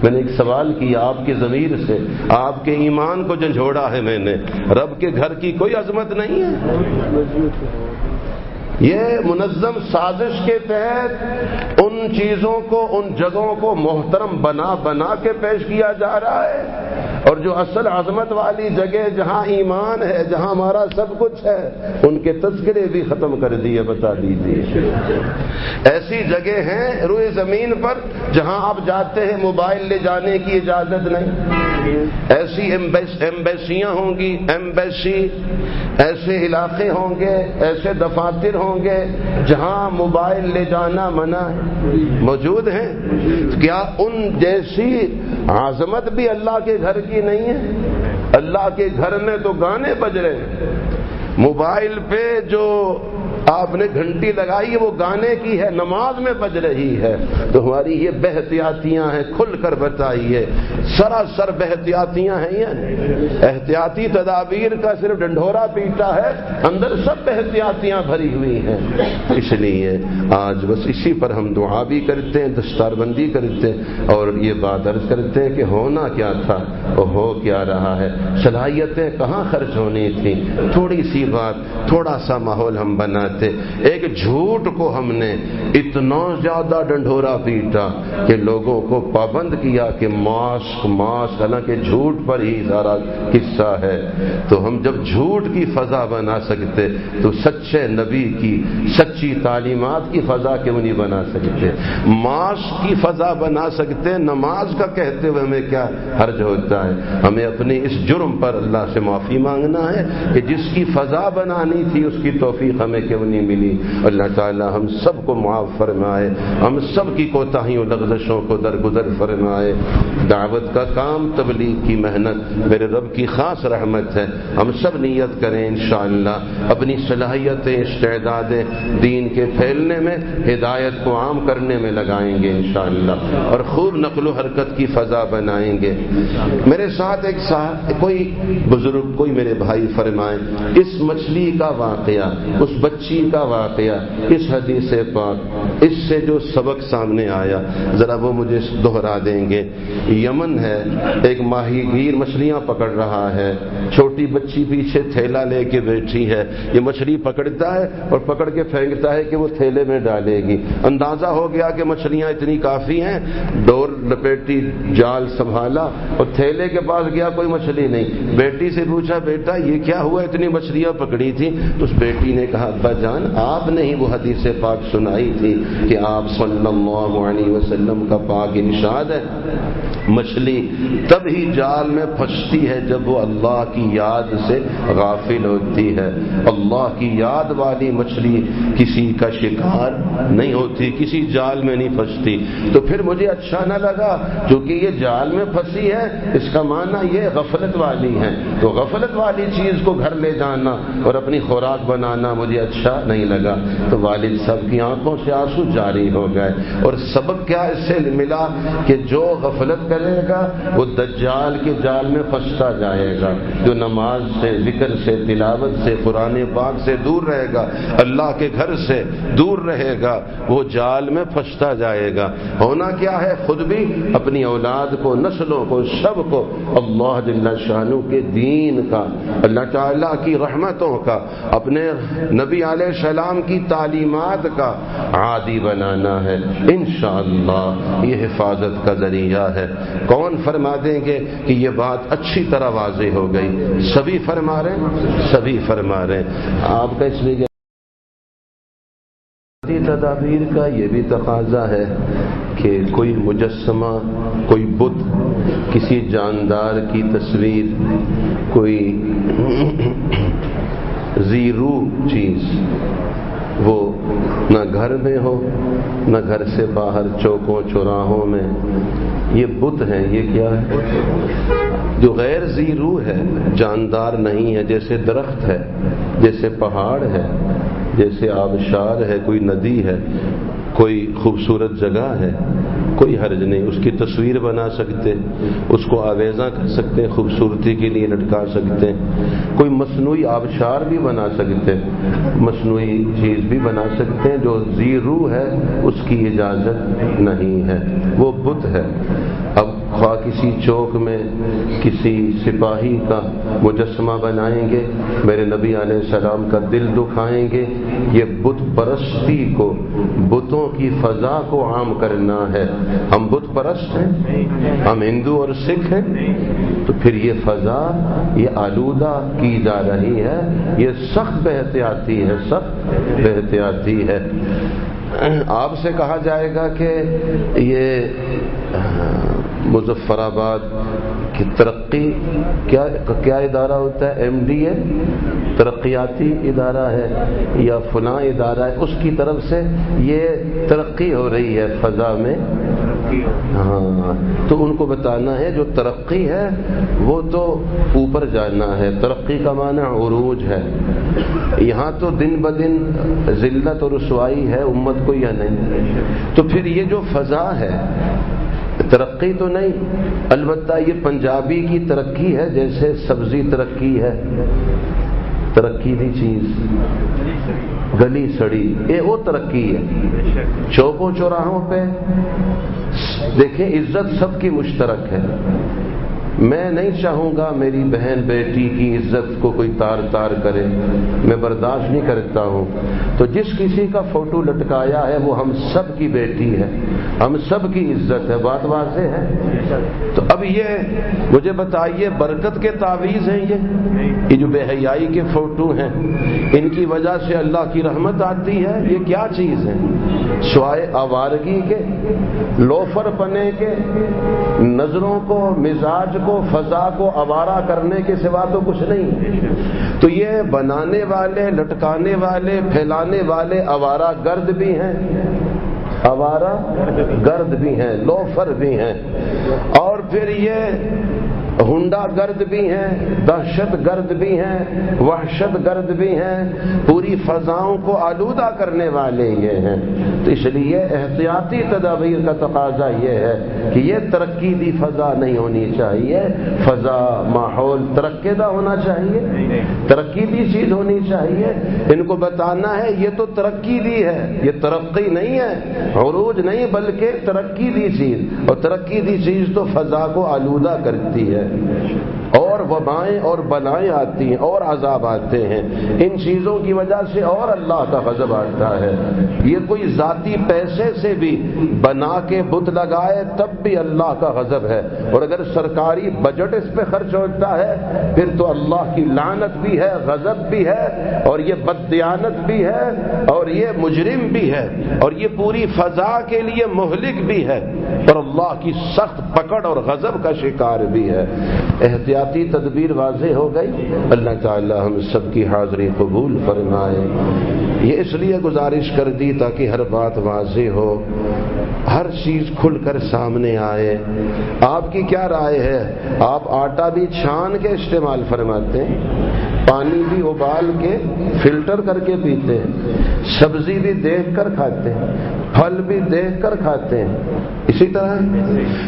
میں نے ایک سوال کیا آپ کے ضمیر سے، آپ کے ایمان کو جھنجھوڑا ہے میں نے، رب کے گھر کی کوئی عظمت نہیں ہے؟ یہ منظم سازش کے تحت ان چیزوں کو، ان جگہوں کو محترم بنا بنا کے پیش کیا جا رہا ہے، اور جو اصل عظمت والی جگہ جہاں ایمان ہے، جہاں ہمارا سب کچھ ہے، ان کے تذکرے بھی ختم کر دیے۔ بتا دیجیے، ایسی جگہ ہیں روئے زمین پر جہاں آپ جاتے ہیں موبائل لے جانے کی اجازت نہیں، ایسی ایمبیسیاں ہوں گی، ایمبیسی، ایسے علاقے ہوں گے، ایسے دفاتر ہوں گے جہاں موبائل لے جانا منع ہے، موجود ہیں۔ کیا ان جیسی عظمت بھی اللہ کے گھر کی نہیں ہے؟ اللہ کے گھر میں تو گانے بج رہے ہیں، موبائل پہ جو آپ نے گھنٹی لگائی ہے وہ گانے کی ہے، نماز میں بج رہی ہے۔ تو ہماری یہ بے احتیاطیاں ہیں، کھل کر بتائیے، سراسر بے احتیاطیاں ہیں یا نہیں؟ احتیاطی تدابیر کا صرف ڈنڈورا پیٹا ہے، اندر سب بے احتیاطیاں بھری ہوئی ہیں۔ اس لیے آج بس اسی پر ہم دعا بھی کرتے ہیں، دستار بندی کرتے ہیں، اور یہ بات عرض کرتے ہیں کہ ہونا کیا تھا اور ہو کیا رہا ہے، صلاحیتیں کہاں خرچ ہونی تھی۔ تھوڑی سی بات، تھوڑا سا ماحول ہم بناتے، ایک جھوٹ کو ہم نے اتنا زیادہ ڈنڈورا پیٹا کہ لوگوں کو پابند کیا کہ ماسک ماسک، حالانکہ جھوٹ پر ہی سارا قصہ ہے۔ تو ہم جب جھوٹ کی فضا بنا سکتے تو سچے نبی کی سچی تعلیمات کی فضا کیوں نہیں بنا سکتے؟ ماسک کی فضا بنا سکتے، نماز کا کہتے ہوئے ہمیں کیا حرج ہوتا ہے؟ ہمیں اپنے اس جرم پر اللہ سے معافی مانگنا ہے کہ جس کی فضا بنانی تھی اس کی توفیق ہمیں کیوں نہیں ملی. اللہ تعالی ہم سب کو معاف فرمائے, ہم سب کی کوتاہیوں لغزشوں کو درگزر فرمائے. دعوت کا کام, تبلیغ کی محنت میرے رب کی خاص رحمت ہے. ہم سب نیت کریں انشاءاللہ اپنی صلاحیتیں, استعدادیں دین کے پھیلنے میں, ہدایت کو عام کرنے میں لگائیں گے انشاءاللہ, اور خوب نقل و حرکت کی فضا بنائیں گے. میرے ساتھ کوئی بزرگ, کوئی میرے بھائی فرمائیں اس مچھلی کا واقعہ, اس بچی کا واقعہ, اس حدیث پاک, اس سے جو سبق سامنے آیا ذرا وہ مجھے دہرا دیں گے. یمن ہے, ایک ماہی گیر مچھلیاں پکڑ رہا ہے, چھوٹی بچی پیچھے تھیلا لے کے بیٹھی ہے. یہ مچھلی پکڑتا ہے اور پکڑ کے پھینکتا ہے کہ وہ تھیلے میں ڈالے گی. اندازہ ہو گیا کہ مچھلیاں اتنی کافی ہیں, ڈور لپیٹی, جال سنبھالا اور تھیلے کے پاس گیا, کوئی مچھلی نہیں. بیٹی سے پوچھا بیٹا یہ کیا ہوا, اتنی مچھلیاں پکڑی تھی؟ تو اس بیٹی نے کہا ابا جان آپ نے ہی وہ حدیث پاک سنائی تھی کہ آپ صلی اللہ علیہ وسلم کا پاک ارشاد ہے مچھلی تب ہی جال میں پھنستی ہے جب وہ اللہ کی یاد سے غافل ہوتی ہے. اللہ کی یاد والی مچھلی کسی کا شکار نہیں ہوتی, کسی جال میں نہیں پھنستی. تو پھر مجھے اچھا نہ لگا, کیونکہ یہ جال میں پھنسی ہے اس کا معنی یہ غفلت والی ہے, تو غفلت والی چیز کو گھر لے جانا اور اپنی خوراک بنانا مجھے اچھا نہیں لگا. تو والد صاحب کی آنکھوں سے آنسو جاری ہو گئے. اور سبق کیا اس سے ملا کہ جو غفلت کرے گا وہ دجال کے جال میں پھنستا جائے گا. جو نماز سے, ذکر سے, تلاوت سے, قرآن پاک سے دور رہے گا, اللہ کے گھر سے دور رہے گا, وہ جال میں پھنستا جائے گا. ہونا کیا ہے, خود بھی اپنی اولاد کو, نسلوں کو, سب کو اللہ جل شانہ کے دین کا, اللہ تعالیٰ کی رحمتوں کا, اپنے نبی علیہ السلام کی تعلیمات کا عادی بنانا ہے. انشاءاللہ یہ حفاظت کا ذریعہ ہے. کون فرما دیں گے کہ یہ بات اچھی طرح واضح ہو گئی؟ سبھی فرما رہے ہیں, سبھی فرما رہے ہیں. آپ کا اس لیے تدابیر کا یہ بھی تقاضا ہے کہ کوئی مجسمہ, کوئی بت, کسی جاندار کی تصویر, کوئی ذی روح چیز وہ نہ گھر میں ہو نہ گھر سے باہر چوکوں چوراہوں میں. یہ بت ہیں, یہ کیا ہے جو غیر ذی روح ہے, جاندار نہیں ہے, جیسے درخت ہے, جیسے پہاڑ ہے, جیسے آبشار ہے, کوئی ندی ہے, کوئی خوبصورت جگہ ہے, کوئی حرج نہیں. اس کی تصویر بنا سکتے, اس کو آویزاں کر سکتے ہیں, خوبصورتی کے لیے لٹکا سکتے ہیں. کوئی مصنوعی آبشار بھی بنا سکتے ہیں, مصنوعی چیز بھی بنا سکتے ہیں. جو ذی روح ہے اس کی اجازت نہیں ہے, وہ بت ہے. اب خواہ کسی چوک میں کسی سپاہی کا مجسمہ بنائیں گے, میرے نبی علیہ السلام کا دل دکھائیں گے. یہ بت پرستی کو, بتوں کی فضا کو عام کرنا ہے. ہم بت پرست ہیں, ہم ہندو اور سکھ ہیں, تو پھر یہ فضا یہ آلودہ کی جا رہی ہے. یہ سخت بے احتیاطی ہے, سخت بے احتیاطی ہے. آپ سے کہا جائے گا کہ یہ مظفر آباد کی ترقی کیا ادارہ ہوتا ہے, ایم ڈی اے ترقیاتی ادارہ ہے یا فلاں ادارہ ہے, اس کی طرف سے یہ ترقی ہو رہی ہے فضا میں. ہاں, تو ان کو بتانا ہے جو ترقی ہے وہ تو اوپر جانا ہے. ترقی کا معنی عروج ہے. یہاں تو دن بدن ذلت اور رسوائی ہے امت کو یا نہیں؟ تو پھر یہ جو فضا ہے ترقی تو نہیں. البتہ یہ پنجابی کی ترقی ہے, جیسے سبزی ترقی ہے, ترقی دی چیز گلی سڑی, یہ وہ ترقی ہے. چوکوں چوراہوں پہ دیکھیں عزت سب کی مشترک ہے. میں نہیں چاہوں گا میری بہن بیٹی کی عزت کو کوئی تار تار کرے, میں برداشت نہیں کرتا ہوں. تو جس کسی کا فوٹو لٹکایا ہے وہ ہم سب کی بیٹی ہے, ہم سب کی عزت ہے. بات واضح ہے. تو اب یہ مجھے بتائیے برکت کے تعویذ ہیں یہ جو بے حیائی کے فوٹو ہیں, ان کی وجہ سے اللہ کی رحمت آتی ہے؟ یہ کیا چیز ہے؟ سوائے آوارگی کے, لوفر پنے کے, نظروں کو, مزاج کو فضا کو آوارہ کرنے کے سوا تو کچھ نہیں. تو یہ بنانے والے، لٹکانے والے، پھیلانے والے آوارہ گرد بھی ہیں، آوارہ گرد بھی ہیں، لوفر بھی ہیں، اور پھر یہ ہنڈا گرد بھی ہیں، دہشت گرد بھی ہیں، وحشت گرد بھی ہیں، پوری فضاؤں کو آلودہ کرنے والے یہ ہیں. تو اس لیے احتیاطی تدابیر کا تقاضا یہ ہے کہ یہ ترقی دی فضا نہیں ہونی چاہیے. فضا، ماحول ترقیدہ ہونا چاہیے، ترقی دی چیز ہونی چاہیے. ان کو بتانا ہے یہ تو ترقی دی ہے، یہ ترقی نہیں ہے، عروج نہیں، بلکہ ترقی دی چیز. اور ترقی دی چیز تو فضا کو آلودہ کرتی ہے، اور وبائیں اور بلائیں آتی ہیں اور عذاب آتے ہیں. ان چیزوں کی وجہ سے اور اللہ کا غضب آتا ہے. یہ کوئی ذاتی پیسے سے بھی بنا کے بت لگائے تب بھی اللہ کا غضب ہے، اور اگر سرکاری بجٹ اس پہ خرچ ہوتا ہے پھر تو اللہ کی لعنت بھی ہے، غضب بھی ہے، اور یہ بددیانت بھی ہے، اور یہ مجرم بھی ہے، اور یہ پوری فضا کے لیے مہلک بھی ہے، اور اللہ کی سخت پکڑ اور غضب کا شکار بھی ہے. احتیاطی تدبیر واضح ہو گئی. اللہ تعالی ہم سب کی حاضری قبول فرمائے. یہ اس لیے گزارش کر دی تاکہ ہر بات واضح ہو، ہر چیز کھل کر سامنے آئے. آپ کی کیا رائے ہے؟ آپ آٹا بھی چھان کے استعمال فرماتے ہیں، پانی بھی ابال کے فلٹر کر کے پیتے ہیں، سبزی بھی دیکھ کر کھاتے ہیں، پھل بھی دیکھ کر کھاتے ہیں. اسی طرح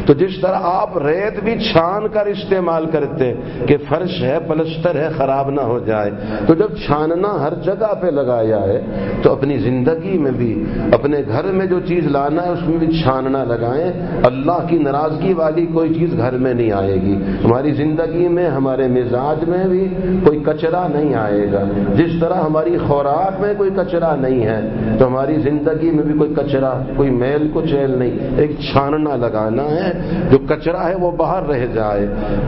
تو جس طرح آپ ریت بھی چھان کر استعمال کرتے ہیں کہ فرش ہے، پلستر ہے، خراب نہ ہو جائے، تو جب چھاننا ہر جگہ پہ لگایا ہے تو اپنی زندگی میں بھی، اپنے گھر میں جو چیز لانا ہے اس میں بھی چھاننا لگائیں. اللہ کی ناراضگی والی کوئی چیز گھر میں نہیں آئے گی. ہماری زندگی میں، ہمارے مزاج میں بھی کوئی کچرا نہیں آئے گا. جس طرح ہماری خوراک میں کوئی کچرا نہیں ہے تو ہماری زندگی میں بھی کوئی کچرا، کوئی میل کچیل نہیں. ایک چھاننا لگانا ہے، جو کچرا ہے وہ باہر رہ جائے.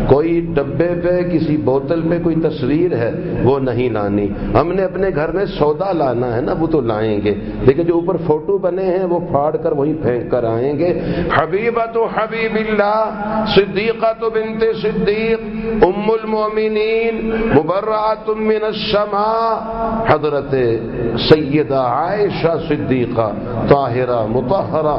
کوئی ڈبے پہ، کسی بوتل پہ کوئی تصویر ہے وہ نہیں لانی. ہم نے اپنے گھر میں سودا لانا ہے نا، وہ تو لائیں گے، لیکن جو اوپر فوٹو بنے ہیں وہ پھاڑ کر وہیں پھینک کر آئیں گے. حبیبۃ حبیب اللہ، صدیقۃ بنت صدیق، ام المؤمنین، مبرأۃ من السماء، حضرت سیدہ عائشہ صدیقہ طاہرہ مطہرہ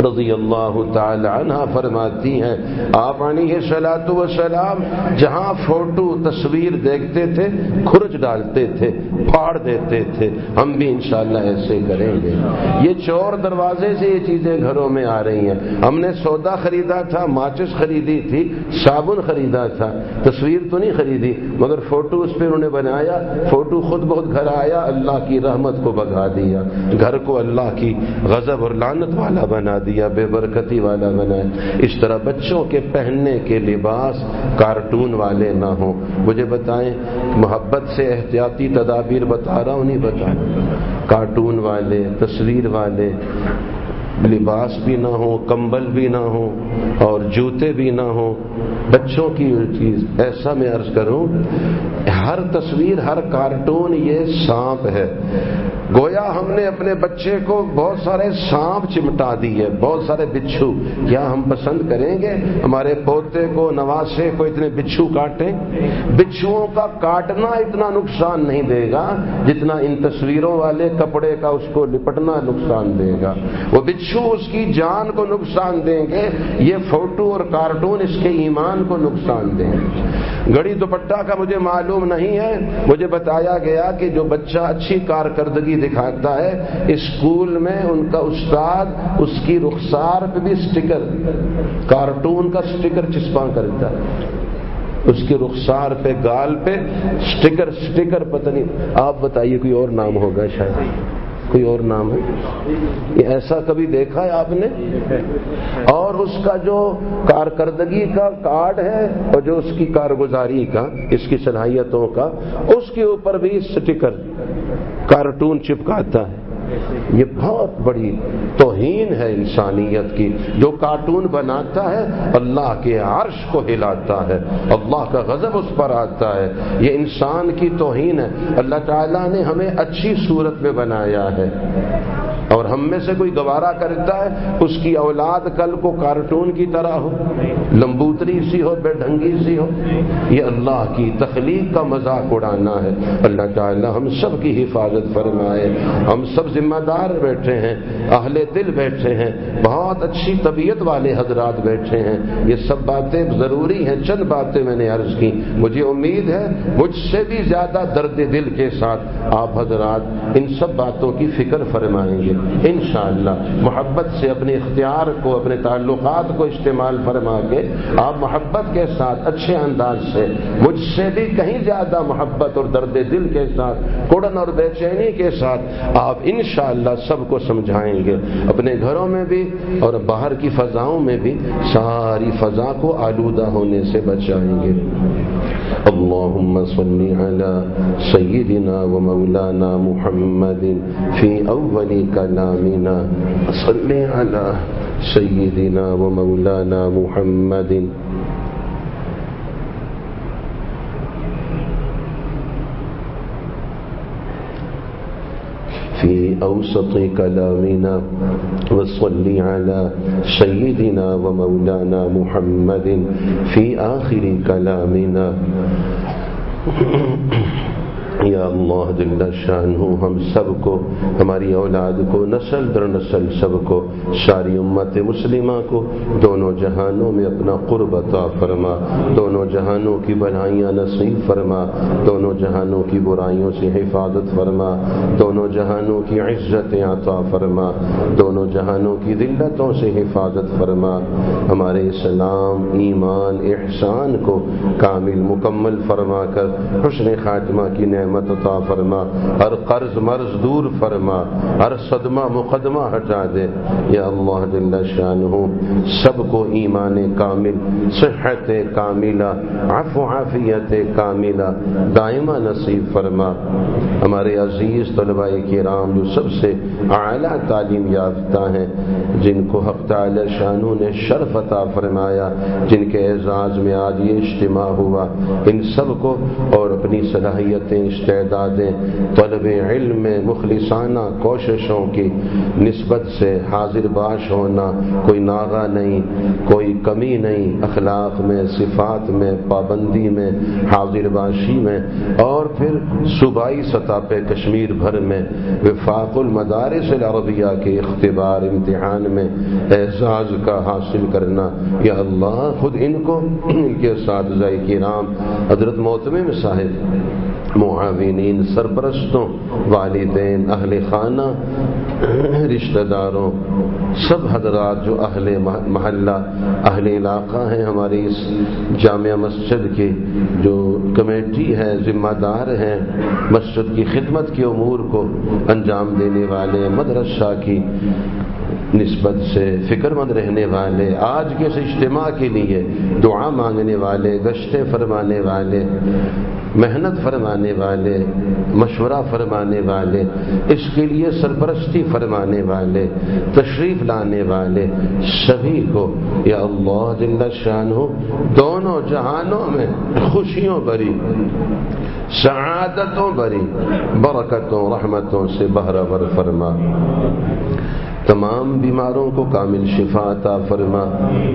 رضی اللہ تعالی عنہ فرماتی ہیں، آپ علیہ الصلوۃ والسلام جہاں فوٹو تصویر دیکھتے تھے کھرچ ڈالتے تھے، پھاڑ دیتے تھے. ہم بھی انشاءاللہ ایسے کریں گے. یہ چور دروازے سے یہ چیزیں گھروں میں آ رہی ہیں. ہم نے سودا خریدا تھا، ماچس خریدی تھی، صابن خریدا تھا، تصویر تو نہیں خریدی، مگر فوٹو اس پہ انہوں نے بنایا. فوٹو خود بہت گھر آیا، اللہ کی رحمت کو بھگا دیا، گھر کو اللہ کی غضب اور لعنت والا بنا دیا، بے برکتی والا بنا. اس طرح بچوں کے پہننے کے لباس کارٹون والے نہ ہوں. مجھے بتائیں، محبت سے احتیاطی تدابیر بتا رہا ہوں نہیں بتا، کارٹون والے، تصویر والے لباس بھی نہ ہو، کمبل بھی نہ ہو، اور جوتے بھی نہ ہو. بچوں کی چیز ایسا میں عرض کروں، ہر تصویر، ہر کارٹون یہ سانپ ہے. گویا ہم نے اپنے بچے کو بہت سارے سانپ چمٹا دیے، بہت سارے بچھو. کیا ہم پسند کریں گے ہمارے پوتے کو، نواسے کو اتنے بچھو کاٹیں؟ بچھوؤں کا کاٹنا اتنا نقصان نہیں دے گا جتنا ان تصویروں والے کپڑے کا اس کو لپٹنا نقصان دے گا. وہ بچھو اس کی جان کو نقصان دیں گے، یہ فوٹو اور کارٹون اس کے ایمان کو نقصان دیں گے. گھڑی دوپٹہ کا مجھے معلوم نہیں ہے، مجھے بتایا گیا کہ جو بچہ اچھی کارکردگی دکھاتا ہے اسکول میں ان کا استاد اس کی رخسار پہ بھی سٹیکر، کارٹون کا سٹیکر چسپاں کرتا ہے، اس کی رخسار پہ، گال پہ سٹیکر پتہ نہیں، آپ بتائیے کوئی اور نام ہوگا، شاید کوئی اور نام ہے. یہ ایسا کبھی دیکھا ہے آپ نے؟ اور اس کا جو کارکردگی کا کارڈ ہے اور جو اس کی کارگزاری کا، اس کی صلاحیتوں کا، اس کے اوپر بھی سٹیکر کارٹون چپکاتا ہے. یہ بہت بڑی توہین ہے انسانیت کی. جو کارٹون بناتا ہے اللہ کے عرش کو ہلاتا ہے، اللہ کا غضب اس پر آتا ہے. یہ انسان کی توہین ہے. اللہ تعالیٰ نے ہمیں اچھی صورت میں بنایا ہے، اور ہم میں سے کوئی گوارا کرتا ہے اس کی اولاد کل کو کارٹون کی طرح ہو، لمبوتری سی ہو، بے ڈھنگی سی ہو؟ یہ اللہ کی تخلیق کا مذاق اڑانا ہے۔ اللہ تعالی ہم سب کی حفاظت فرمائے۔ ہم سب ذمہ دار بیٹھے ہیں، اہل دل بیٹھے ہیں، بہت اچھی طبیعت والے حضرات بیٹھے ہیں۔ یہ سب باتیں ضروری ہیں، چند باتیں میں نے عرض کی، مجھے امید ہے مجھ سے بھی زیادہ درد دل کے ساتھ آپ حضرات ان سب باتوں کی فکر فرمائیں گے انشاءاللہ۔ محبت سے اپنے اختیار کو، اپنے تعلقات کو استعمال فرما کے آپ محبت کے ساتھ اچھے انداز سے مجھ سے بھی کہیں زیادہ محبت اور درد دل کے ساتھ، کڑن اور بے چینی کے ساتھ آپ انشاءاللہ سب کو سمجھائیں گے، اپنے گھروں میں بھی اور باہر کی فضاؤں میں بھی ساری فضا کو آلودہ ہونے سے بچائیں گے۔ اللهم صل على سيدنا ومولانا محمد في أول كلامنا، صل على سيدنا ومولانا محمد في أوسط كلامنا، وصل على سيدنا ومولانا محمد في آخر كلامنا۔ یا اللہ جل شانہ ہم سب کو، ہماری اولاد کو، نسل در نسل سب کو، ساری امت مسلمہ کو دونوں جہانوں میں اپنا قرب عطا فرما، دونوں جہانوں کی بھلائیاں نصیب فرما، دونوں جہانوں کی برائیوں سے حفاظت فرما، دونوں جہانوں کی عزت عطا فرما، دونوں جہانوں کی ذلتوں سے حفاظت فرما، ہمارے اسلام، ایمان، احسان کو کامل مکمل فرما کر حسن خاتمہ کی نعمت عطا فرما، ہر قرض مرض دور فرما، ہر صدمہ مقدمہ ہٹا دے یا اللہ جل شانہ۔ سب کو ایمان کامل، صحت کاملہ، عفو عافیت کاملہ دائمہ نصیب فرما۔ ہمارے عزیز طلباء کرام جو سب سے اعلیٰ تعلیم یافتہ ہیں، جن کو حق تعالی شانہ نے شرف عطا فرمایا، جن کے اعزاز میں آج یہ اجتماع ہوا، ان سب کو اور اپنی صلاحیتیں، استعدادیں، طلب علم میں مخلصانہ کوششوں کی نسبت سے حاضر باش ہونا، کوئی ناغہ نہیں، کوئی کمی نہیں، اخلاق میں، صفات میں، پابندی میں، حاضر باشی میں، اور پھر صوبائی سطح پہ کشمیر بھر میں وفاق المدارس العربیہ کے اختبار امتحان میں اعزاز کا حاصل کرنا۔ یا اللہ خود ان کو، ان کے اساتذہ کرام، حضرت محتمم صاحب، معاونین، سرپرستوں، والدین، اہل خانہ، رشتہ داروں، سب حضرات جو اہل محلہ، اہل علاقہ ہیں، ہماری اس جامع مسجد کی جو کمیٹی ہے، ذمہ دار ہیں، مسجد کی خدمت کے امور کو انجام دینے والے، مدرسہ کی نسبت سے فکر مند رہنے والے، آج کے اس اجتماع کے لیے دعا مانگنے والے، گشتیں فرمانے والے، محنت فرمانے والے، مشورہ فرمانے والے، اس کے لیے سرپرستی فرمانے والے، تشریف لانے والے سبھی کو یا اللہ جل شانہ دونوں جہانوں میں خوشیوں بھری، سعادتوں بھری، برکتوں رحمتوں سے بہرور فرما۔ تمام بیماروں کو کامل شفا عطا فرما،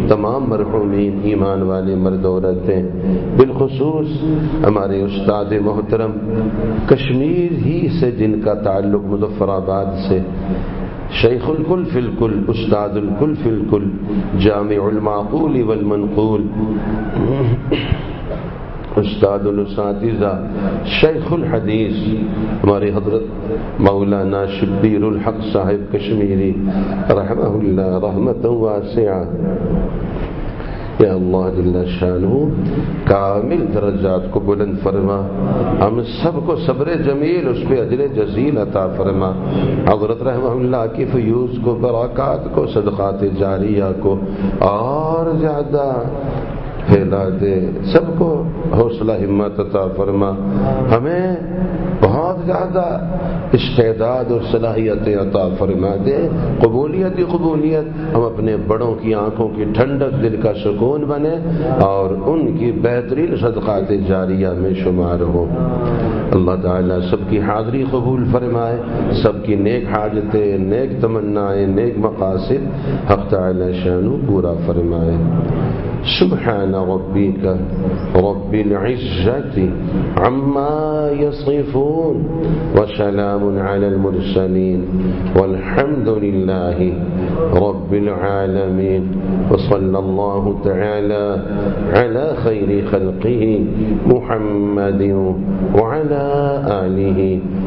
تمام مرحومین ایمان والے مرد عورتیں، بالخصوص ہمارے استاد محترم کشمیر ہی سے جن کا تعلق مظفر آباد سے، شیخ الکل فی الکل، استاد الکل فی الکل، جامع المعقول والمنقول، استاد الاساتذہ، شیخ الحدیث، ہمارے حضرت مولانا شبیر الحق صاحب کشمیری رحمہ اللہ رحمت واسعہ، یا اللہ جل شانہ کامل درجات کو بلند فرما، ہم سب کو صبر جمیل، اس پہ اجر جزیل عطا فرما، حضرت رحمہ اللہ کی فیوز کو، برکات کو، صدقات جاریہ کو اور زیادہ پھیلا دے، سب کو کو حوصلہ ہمت عطا فرما، ہمیں بہت زیادہ استعداد اور صلاحیتیں عطا فرما دے، قبولیت ہی قبولیت، ہم اپنے بڑوں کی آنکھوں کی ٹھنڈک، دل کا سکون بنے اور ان کی بہترین صدقات جاریہ میں شمار ہو۔ اللہ تعالیٰ سب کی حاضری قبول فرمائے، سب کی نیک حاجتیں، نیک تمنائیں، نیک مقاصد حق تعالی شانو پورا فرمائے۔ سبحان ربك رب العزة عما يصفون وسلام على المرسلين والحمد لله رب العالمين، وصلى الله تعالى على خير خلقه محمد وعلى آله